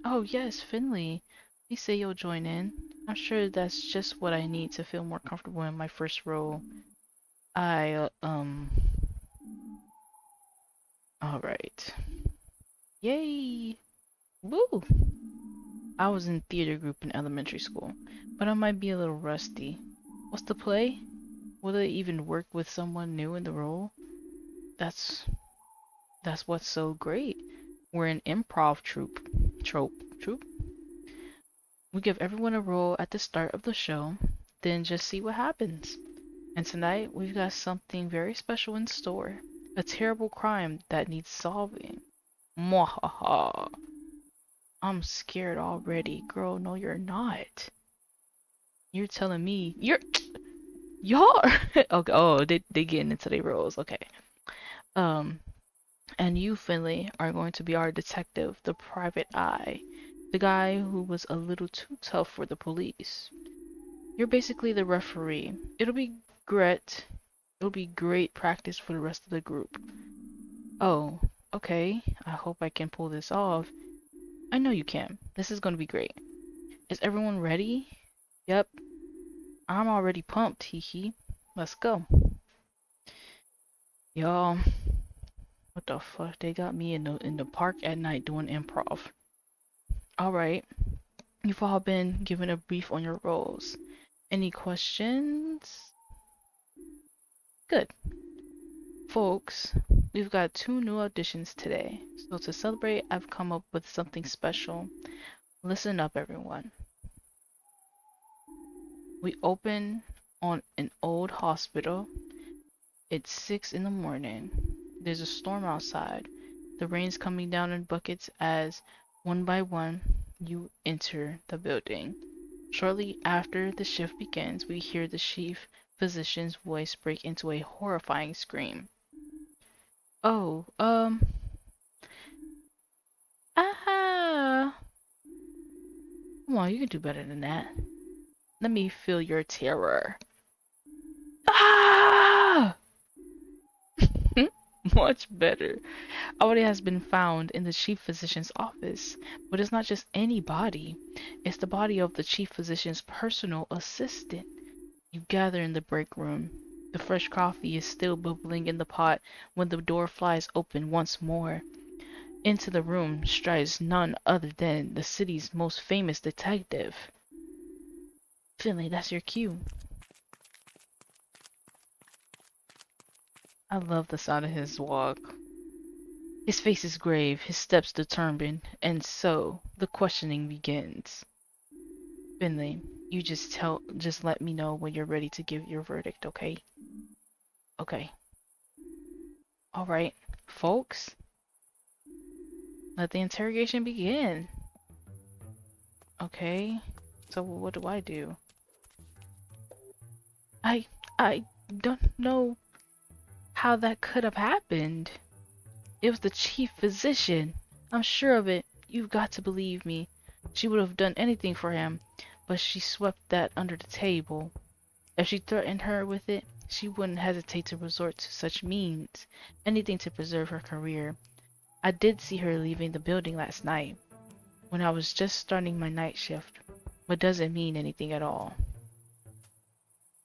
Oh yes, Finley. Please say you'll join in. I'm sure that's just what I need to feel more comfortable in my first role. Alright. Yay! Woo! I was in theater group in elementary school, but I might be a little rusty. What's the play? Will it even work with someone new in the role? That's what's so great. We're an improv trope. We give everyone a role at the start of the show, then just see what happens. And tonight, we've got something very special in store. A terrible crime that needs solving. Mwahaha. I'm scared already. Girl, no you're not. You're telling me y'all okay, oh, they getting into their roles, okay. And you, Finley, are going to be our detective, the private eye. The guy who was a little too tough for the police. You're basically the referee. It'll be great practice for the rest of the group. Oh, okay. I hope I can pull this off. I know you can. This is gonna be great. Is everyone ready? Yep. I'm already pumped, hee. Let's go. Y'all, what the fuck? They got me in the park at night doing improv. Alright. You've all been given a brief on your roles. Any questions? Good. Folks, we've got 2 new auditions today. So to celebrate, I've come up with something special. Listen up, everyone. We open on an old hospital. It's 6 in the morning. There's a storm outside. The rain's coming down in buckets as, one by one, you enter the building. Shortly after the shift begins, we hear the chief physician's voice break into a horrifying scream. Oh, ah, come on, you can do better than that. Let me feel your terror. Ah! Much better. Audi has been found in the chief physician's office, but it's not just any body. It's the body of the chief physician's personal assistant. You gather in the break room. The fresh coffee is still bubbling in the pot when the door flies open once more. Into the room strides none other than the city's most famous detective. Finley, that's your cue. I love the sound of his walk. His face is grave, his steps determined, and so the questioning begins. Finley, you just let me know when you're ready to give your verdict, okay? Okay. Alright, folks. Let the interrogation begin. Okay. So what do I do? I don't know how that could have happened. It was the chief physician. I'm sure of it. You've got to believe me. She would have done anything for him, but she swept that under the table. If she threatened her with it, she wouldn't hesitate to resort to such means, anything to preserve her career. I did see her leaving the building last night, when I was just starting my night shift, but doesn't mean anything at all.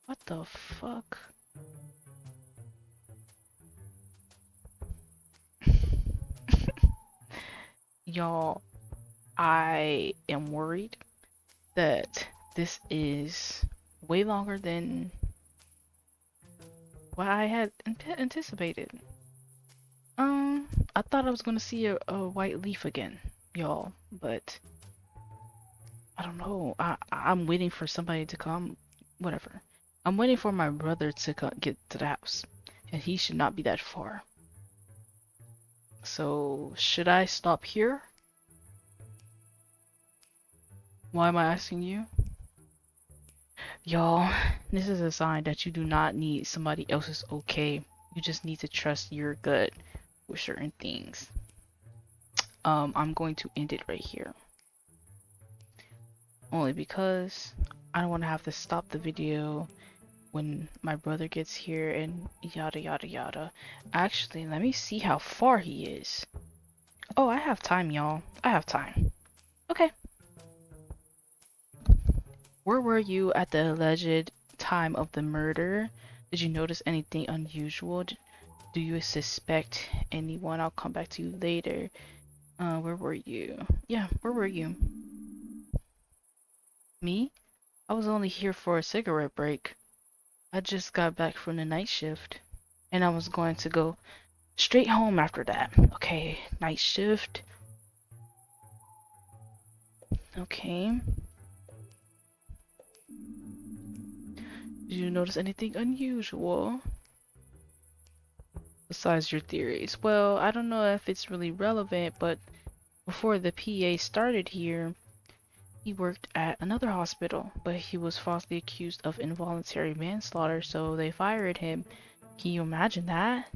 What the fuck? Y'all, I am worried that this is way longer than what I had anticipated. I thought I was gonna see a white leaf again, y'all, but I don't know. I'm waiting for somebody to come. Whatever. I'm waiting for my brother to get to the house, and he should not be that far. So, should I stop here? Why am I asking you? Y'all, this is a sign that you do not need somebody else's okay. You just need to trust your gut with certain things. I'm going to end it right here. Only because I don't want to have to stop the video when my brother gets here and yada yada yada. Actually, let me see how far he is. Oh, I have time, y'all. I have time. Okay. Where were you at the alleged time of the murder? Did you notice anything unusual? Do you suspect anyone? I'll come back to you later. Where were you? Yeah, where were you? Me? I was only here for a cigarette break. I just got back from the night shift, and I was going to go straight home after that. Okay, night shift. Okay. Did you notice anything unusual? Besides your theories. Well, I don't know if it's really relevant, but before the PA started here, he worked at another hospital, but he was falsely accused of involuntary manslaughter, so they fired him. Can you imagine that?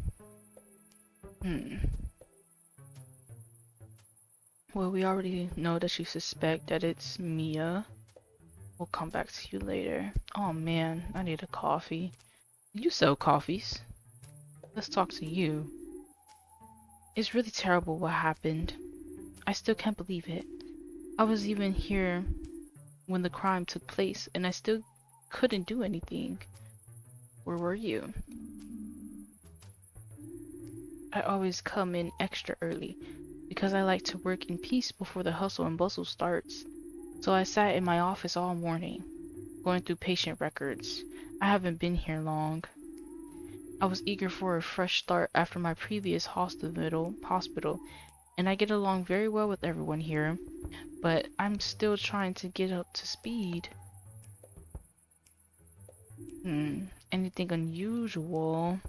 Well, we already know that you suspect that it's Mia. We'll come back to you later. Oh man, I need a coffee. You sell coffees. Let's talk to you. It's really terrible what happened. I still can't believe it. I was even here when the crime took place, and I still couldn't do anything. Where were you? I always come in extra early, because I like to work in peace before the hustle and bustle starts. So I sat in my office all morning, going through patient records. I haven't been here long. I was eager for a fresh start after my previous hospital, and I get along very well with everyone here, but I'm still trying to get up to speed. Anything unusual?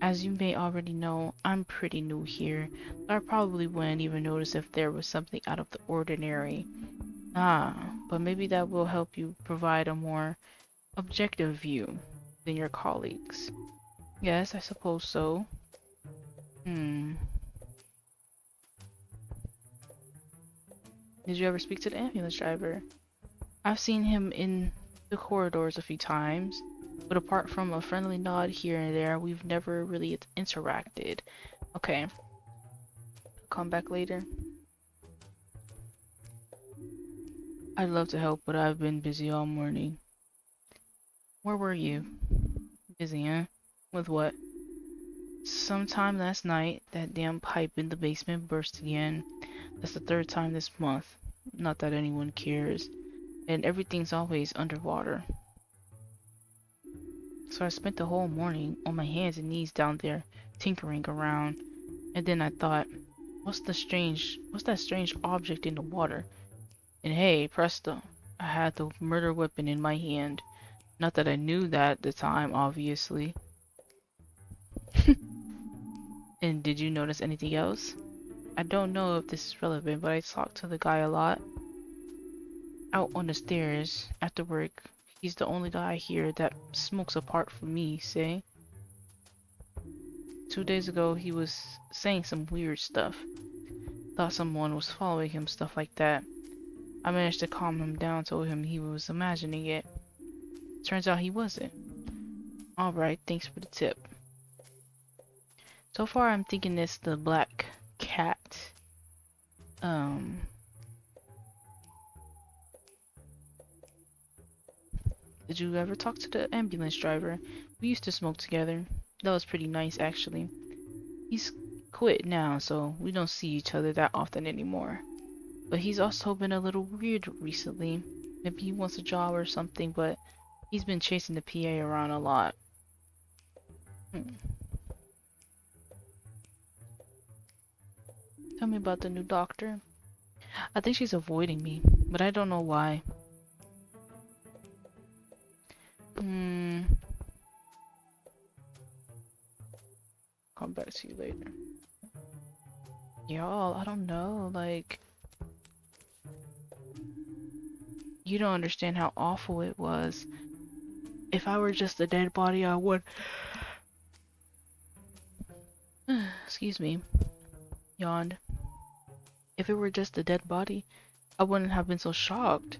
As you may already know, I'm pretty new here, so I probably wouldn't even notice if there was something out of the ordinary. But maybe that will help you provide a more objective view than your colleagues. Yes, I suppose so. Hmm. Did you ever speak to the ambulance driver? I've seen him in the corridors a few times, but apart from a friendly nod here and there, we've never really interacted. Okay, come back later. I'd love to help, but I've been busy all morning. Where were you? Busy, huh? With what? Sometime last night, that damn pipe in the basement burst again. That's the third time this month. Not that anyone cares. And everything's always underwater. So I spent the whole morning on my hands and knees down there, tinkering around. And then I thought, what's that strange object in the water? And hey, presto, I had the murder weapon in my hand. Not that I knew that at the time, obviously. And did you notice anything else? I don't know if this is relevant, but I talked to the guy a lot. Out on the stairs, after work, he's the only guy here that smokes apart from me, say. 2 days ago, he was saying some weird stuff. Thought someone was following him, stuff like that. I managed to calm him down, told him he was imagining it. Turns out he wasn't. Alright, thanks for the tip. So far, I'm thinking it's the black cat. Did you ever talk to the ambulance driver? We used to smoke together. That was pretty nice, actually. He's quit now, so we don't see each other that often anymore. But he's also been a little weird recently. Maybe he wants a job or something, but he's been chasing the PA around a lot. Tell me about the new doctor. I think she's avoiding me, but I don't know why. Come back to you later. Y'all, I don't know, like... You don't understand how awful it was. If I were just a dead body, I would... Excuse me. Yawned. If it were just a dead body, I wouldn't have been so shocked.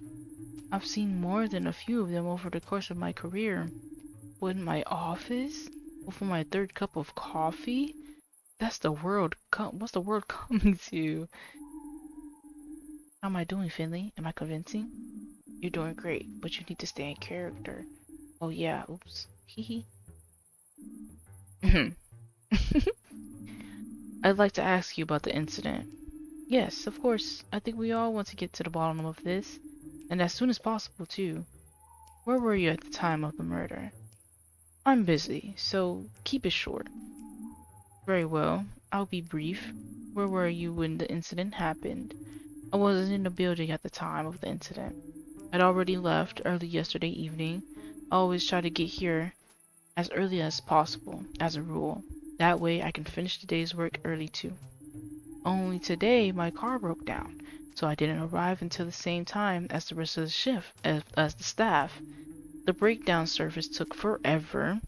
I've seen more than a few of them over the course of my career. But in my office? Over my third cup of coffee? That's the world what's the world coming to? How am I doing, Finley? Am I convincing? You're doing great, but you need to stay in character. Oh yeah, oops. Hehe. I'd like to ask you about the incident. Yes, of course. I think we all want to get to the bottom of this. And as soon as possible, too. Where were you at the time of the murder? I'm busy, so keep it short. Very well. I'll be brief. Where were you when the incident happened? I wasn't in the building at the time of the incident. I'd already left early yesterday evening. I always try to get here as early as possible, as a rule. That way I can finish the day's work early too. Only today my car broke down, so I didn't arrive until the same time as the rest of the shift, as the staff. The breakdown service took forever,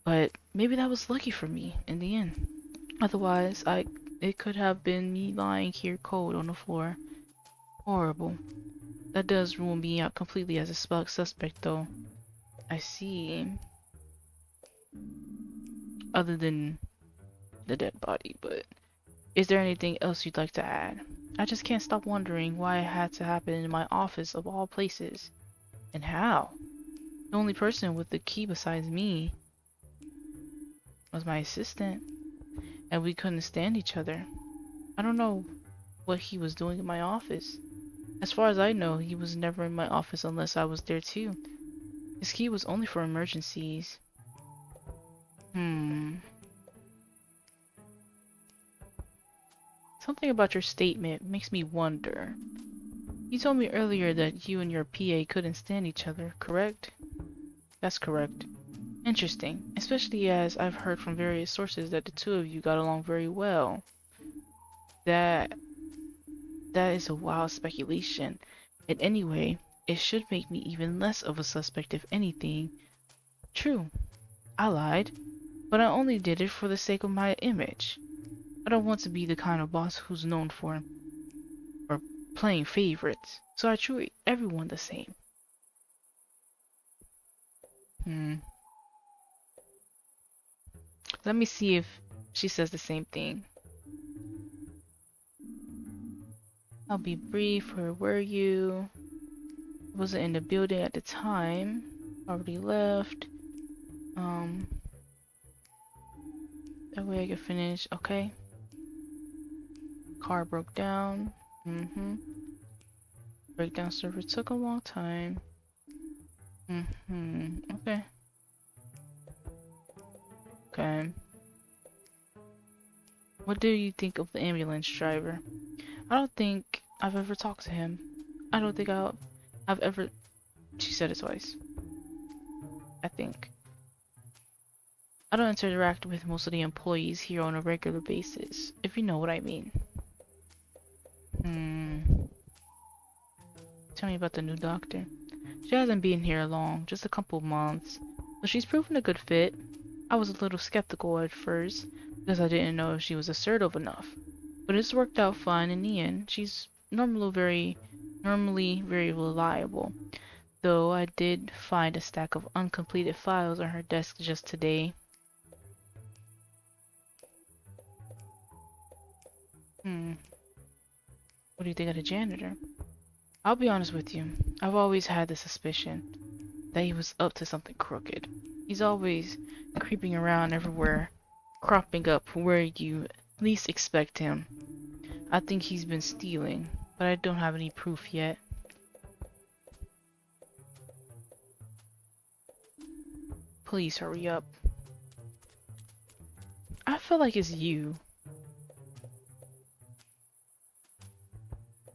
but maybe that was lucky for me in the end. Otherwise, it could have been me lying here cold on the floor. Horrible. That does rule me out completely as a suspect, though. I see. Other than the dead body, but is there anything else you'd like to add? I just can't stop wondering why it had to happen in my office of all places. And how? The only person with the key besides me was my assistant, and we couldn't stand each other. I don't know what he was doing in my office. As far as I know, he was never in my office unless I was there too. His key was only for emergencies. Something about your statement makes me wonder. You told me earlier that you and your PA couldn't stand each other, correct? That's correct. Interesting, especially as I've heard from various sources that the two of you got along very well. That that is a wild speculation. And anyway, it should make me even less of a suspect if anything. True, I lied, but I only did it for the sake of my image. I don't want to be the kind of boss who's known for playing favorites, so I treat everyone the same. Hmm. Let me see if she says the same thing. I'll be brief. Where were you? I wasn't in the building at the time. Already left. That way I can finish. Okay. Car broke down. Breakdown server took a long time. Okay. Okay. What do you think of the ambulance driver? I don't think I've ever talked to him. I don't think I've ever... She said it twice. I think. I don't interact with most of the employees here on a regular basis, if you know what I mean. Tell me about the new doctor. She hasn't been here long, just a couple months, but she's proven a good fit. I was a little skeptical at first, because I didn't know if she was assertive enough, but it's worked out fine in the end. She's normally very reliable, though I did find a stack of uncompleted files on her desk just today. What do you think of the janitor? I'll be honest with you, I've always had the suspicion that he was up to something crooked. He's always creeping around everywhere, cropping up where you least expect him. I think he's been stealing, but I don't have any proof yet. Please hurry up. I feel like it's you.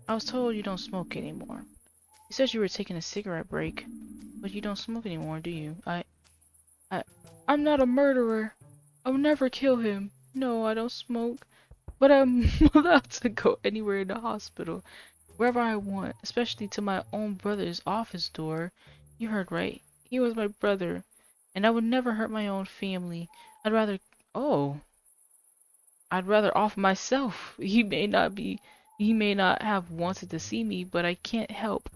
I was told you don't smoke anymore. You said you were taking a cigarette break, but you don't smoke anymore, do you? I'm not a murderer. I'll never kill him. No, I don't smoke. But I'm allowed to go anywhere in the hospital, wherever I want, especially to my own brother's office door. You heard right. He was my brother, and I would never hurt my own family. I'd rather... Oh. I'd rather off myself. He may not have wanted to see me, but I can't help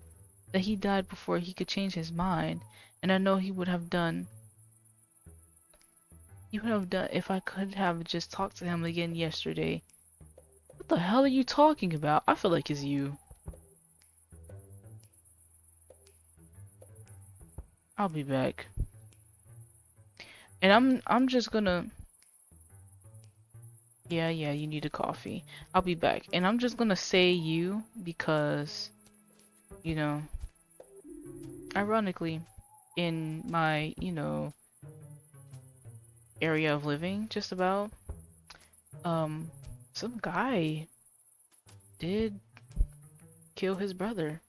that he died before he could change his mind, and I know he would have done if I could have just talked to him again yesterday. What the hell are you talking about? I feel like it's you. I'll be back. And I'm just gonna... Yeah, you need a coffee. I'll be back. And I'm just gonna say you because, you know, ironically, in my, area of living, just about, some guy did kill his brother,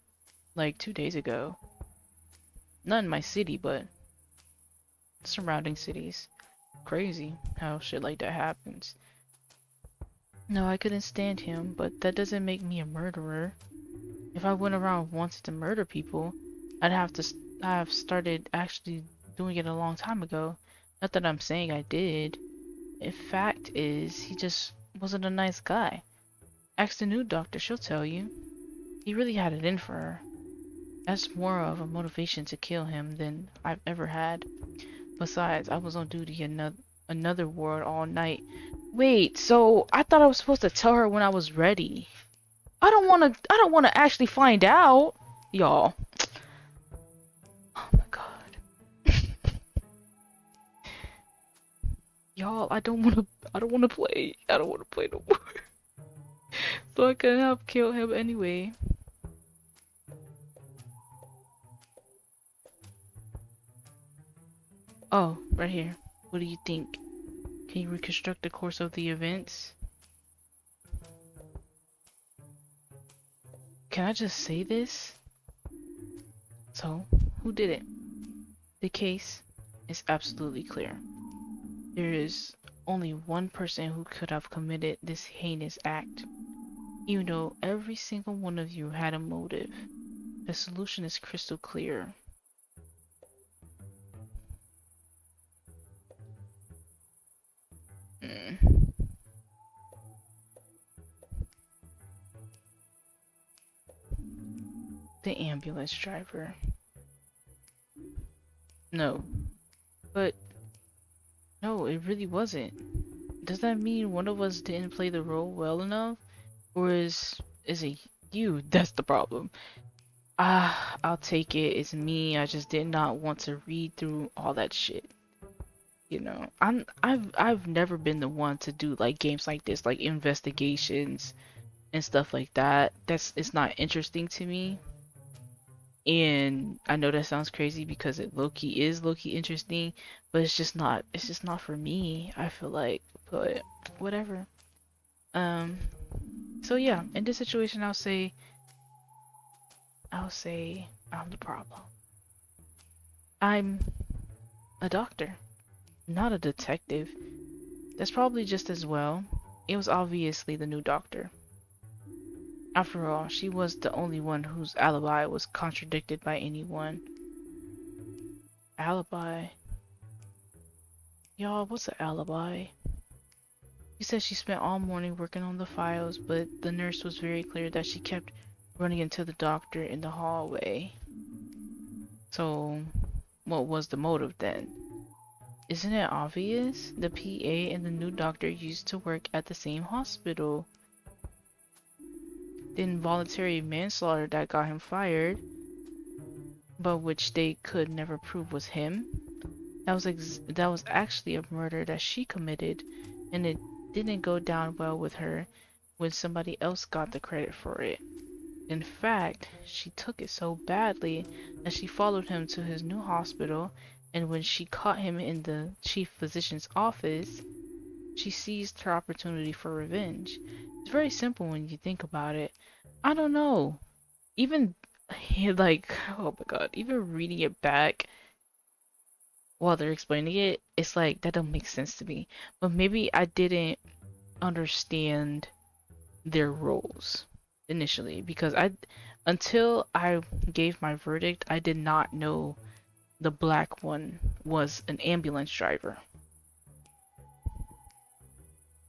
like 2 days ago. Not in my city, but surrounding cities. Crazy how shit like that happens. No, I couldn't stand him, but that doesn't make me a murderer. If I went around wanting to murder people, I have started actually doing it a long time ago. Not that I'm saying I did. In fact is, he just wasn't a nice guy. Ask the new doctor, she'll tell you. He really had it in for her. That's more of a motivation to kill him than I've ever had. Besides, I was on duty in another ward all night. Wait, so I thought I was supposed to tell her when I was ready. I don't wanna actually find out. Y'all. Oh my god. Y'all, I don't wanna play. I don't wanna play no more. So I can help kill him anyway. Oh, right here. What do you think? Can you reconstruct the course of the events? Can I just say this? So, who did it? The case is absolutely clear. There is only one person who could have committed this heinous act. Even though every single one of you had a motive, the solution is crystal clear. Mm. The ambulance driver. No. But, no, it really wasn't. Does that mean one of us didn't play the role well enough? Or is it you that's the problem? I'll take it. It's me. I just did not want to read through all that shit. You know, I've never been the one to do like games like this, like investigations and stuff like that. It's not interesting to me. And I know that sounds crazy because it low-key is low-key interesting, but it's just not for me, I feel like. But whatever. Um so yeah, in this situation I'll say I'm the problem. I'm a doctor, not a detective. That's probably just as well. It was obviously the new doctor. After all, she was the only one whose alibi was contradicted by anyone. Alibi? Y'all, what's an alibi? She said she spent all morning working on the files, but the nurse was very clear that she kept running into the doctor in the hallway. So, what was the motive then? Isn't it obvious? The PA and the new doctor used to work at the same hospital. The involuntary manslaughter that got him fired, but which they could never prove was him, that was actually a murder that she committed, and it didn't go down well with her when somebody else got the credit for it. In fact, she took it so badly that she followed him to his new hospital, and when she caught him in the chief physician's office, she seized her opportunity for revenge. It's very simple when you think about it. I don't know. Even like, oh my god, even reading it back while they're explaining it, it's like that don't make sense to me. But maybe I didn't understand their roles initially because until I gave my verdict, I did not know the black one was an ambulance driver.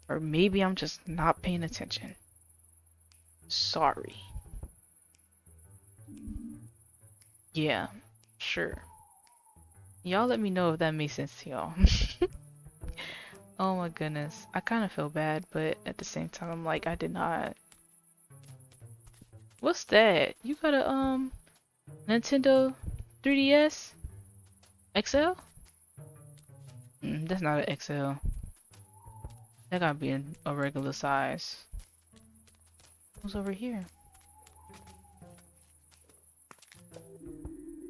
Or maybe I'm just not paying attention. Sorry. Yeah, sure. Y'all let me know if that makes sense to y'all. Oh my goodness. I kind of feel bad, but at the same time, I'm like, I did not. What's that? You got a, Nintendo 3DS? XL? That's not an XL. That gotta be a regular size. Who's over here?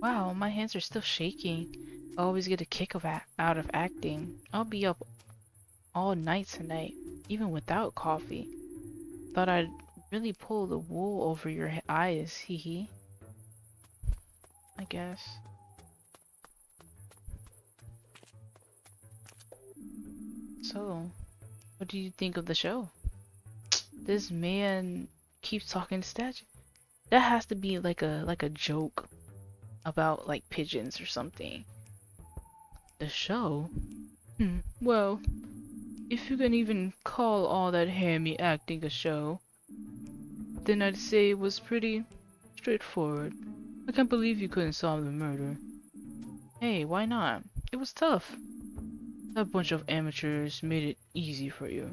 Wow, my hands are still shaking. I always get a kick out of acting. I'll be up all night tonight, even without coffee. Thought I'd really pull the wool over your eyes, hee hee. I guess. So, what do you think of the show? This man keeps talking to statues. That has to be like a joke about like pigeons or something. The show? Well, if you can even call all that hammy acting a show, then I'd say it was pretty straightforward. I can't believe you couldn't solve the murder. Hey, why not? It was tough. That bunch of amateurs made it easy for you.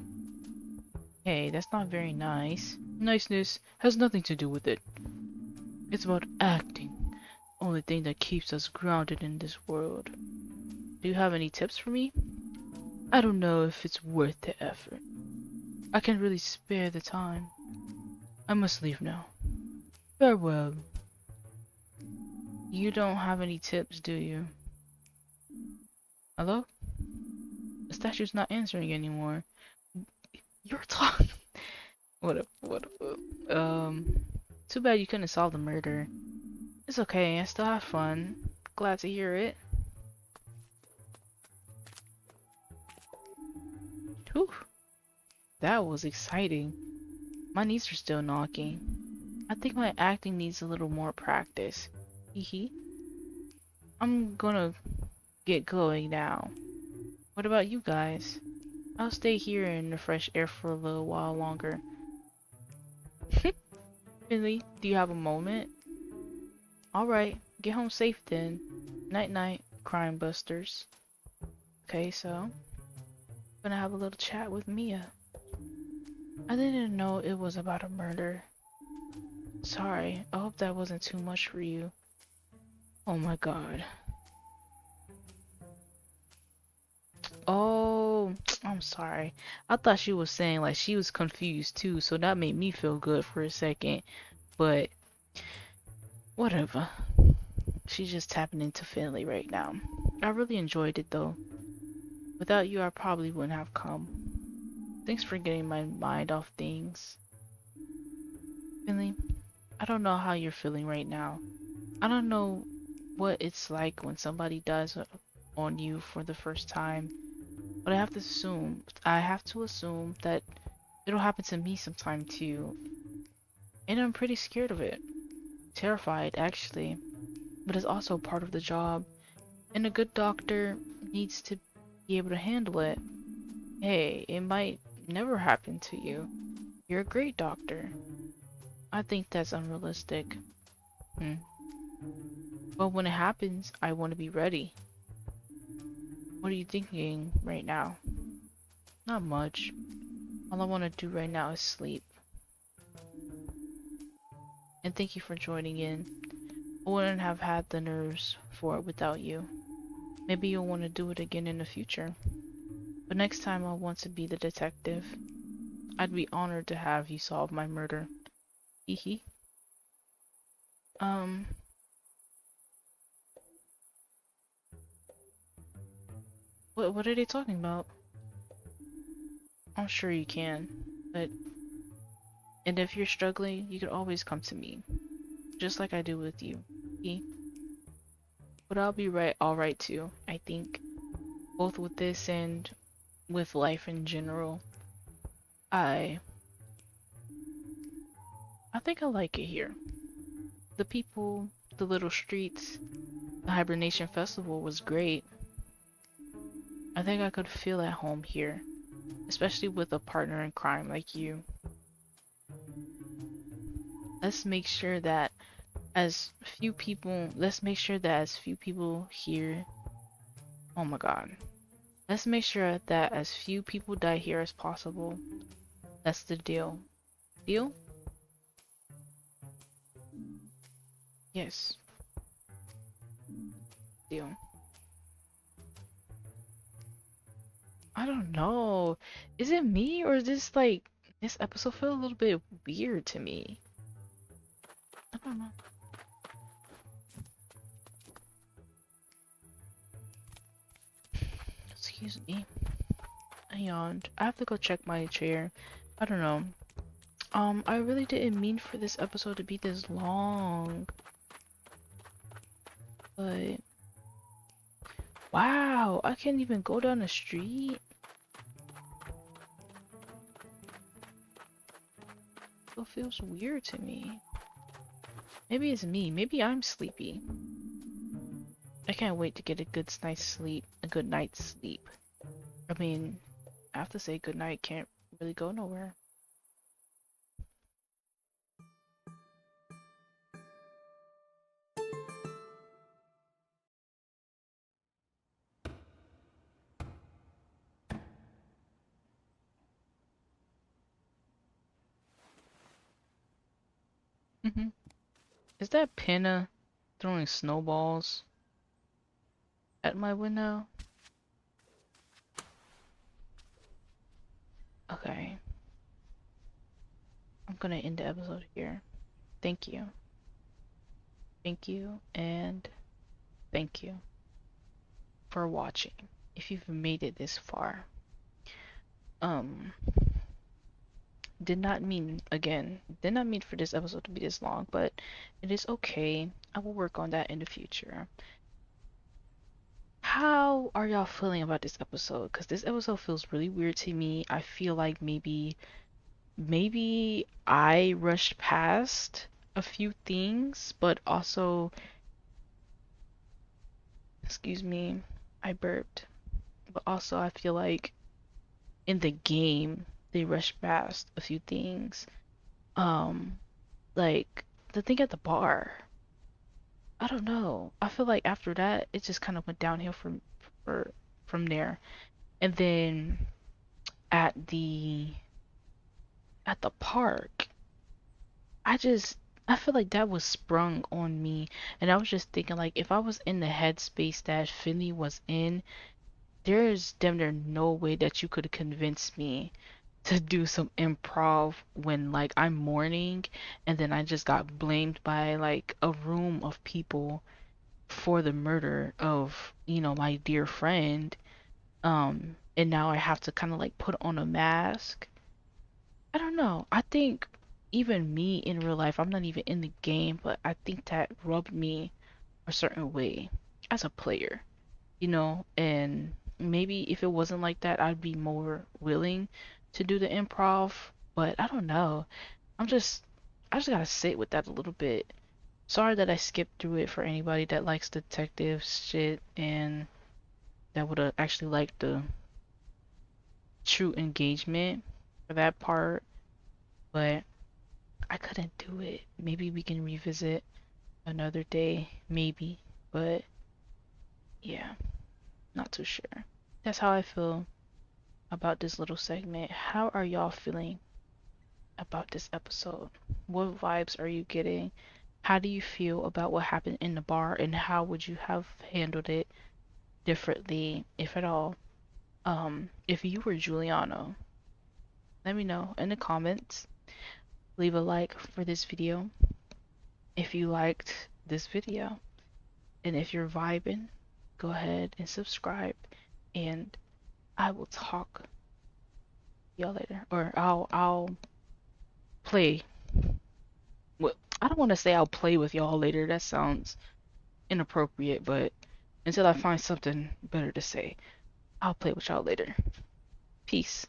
Hey, that's not very nice. Niceness has nothing to do with it. It's about acting. Only thing that keeps us grounded in this world. Do you have any tips for me? I don't know if it's worth the effort. I can't really spare the time. I must leave now. Farewell. You don't have any tips, do you? Hello? The statue's not answering anymore. You're talking. What? Too bad you couldn't solve the murder. It's okay, I still have fun. Glad to hear it. Whew, that was exciting. My knees are still knocking. I think my acting needs a little more practice. Hee. I'm gonna get going now. What about you guys? I'll stay here in the fresh air for a little while longer. Finley, do you have a moment? Alright, get home safe then. Night night, crime busters. Okay, so gonna have a little chat with Mia. I didn't know it was about a murder. Sorry, I hope that wasn't too much for you. Oh my god. Oh, I'm sorry. I thought she was saying like she was confused too, so that made me feel good for a second. But whatever. She's just tapping into Finley right now. I really enjoyed it though. Without you, I probably wouldn't have come. Thanks for getting my mind off things. Finley, I don't know how you're feeling right now. I don't know what it's like when somebody dies on you for the first time. But I have to assume that it'll happen to me sometime too. And I'm pretty scared of it. Terrified, actually. But it's also part of the job. And a good doctor needs to be able to handle it. Hey, it might never happen to you. You're a great doctor. I think that's unrealistic. But when it happens, I want to be ready. What are you thinking right now? Not much. All I want to do right now is sleep. And thank you for joining in. I wouldn't have had the nerves for it without you. Maybe you'll want to do it again in the future. But next time I'll want to be the detective. I'd be honored to have you solve my murder. Hehe. What are they talking about? I'm sure you can, and if you're struggling, you could always come to me. Just like I do with you. He. But I'll be alright too, I think. Both with this and with life in general. I think I like it here. The people, the little streets, the hibernation festival was great. I think I could feel at home here, especially with a partner in crime like you. Let's make sure that as few people here. Oh my god. Let's make sure that as few people die here as possible. That's the deal. Deal? Yes. Deal. I don't know. Is it me or is this like this episode feel a little bit weird to me? I don't know. Excuse me. I yawned. I have to go check my chair. I don't know. I really didn't mean for this episode to be this long. But wow, I can't even go down the street. It feels weird to me. Maybe it's me. Maybe I'm sleepy. I can't wait to get a good night's sleep. A good night's sleep. I mean, I have to say good night. Can't really go nowhere. Is that Pina throwing snowballs at my window? Okay. I'm gonna end the episode here. Thank you. Thank you, and thank you for watching. If you've made it this far. Did not mean for this episode to be this long, but it is okay. I will work on that in the future. how are y'all feeling about this episode? Because this episode feels really weird to me. I feel like maybe I rushed past a few things, but also, excuse me, I burped. But also, I feel like in the game they rushed past a few things. Um, like the thing at the bar. I don't know. I feel like after that, it just kind of went downhill for, from there. And then at the at the park, I just I feel like that was sprung on me, and I was just thinking like if I was in the headspace that Finley was in, there's damn near no way that you could convince me to do some improv when like I'm mourning and then I just got blamed by like a room of people for the murder of, my dear friend. And now I have to kind of like put on a mask. I don't know. I think even me in real life, I'm not even in the game, but I think that rubbed me a certain way as a player, and maybe if it wasn't like that, I'd be more willing to do the improv, but I don't know. I just gotta sit with that a little bit. Sorry that I skipped through it for anybody that likes detective shit and that would have actually liked the true engagement for that part, but I couldn't do it. Maybe we can revisit another day, maybe, but yeah, not too sure. That's how I feel about this little segment. How are y'all feeling about this episode? What vibes are you getting? How do you feel about what happened in the bar, and how would you have handled it differently, if at all? If you were Giuliano, let me know in the comments. Leave a like for this video if you liked this video. And if you're vibing, go ahead and subscribe. And I will talk y'all later. Or I'll play. Well, I don't want to say I'll play with y'all later. That sounds inappropriate, but until I find something better to say, I'll play with y'all later. Peace.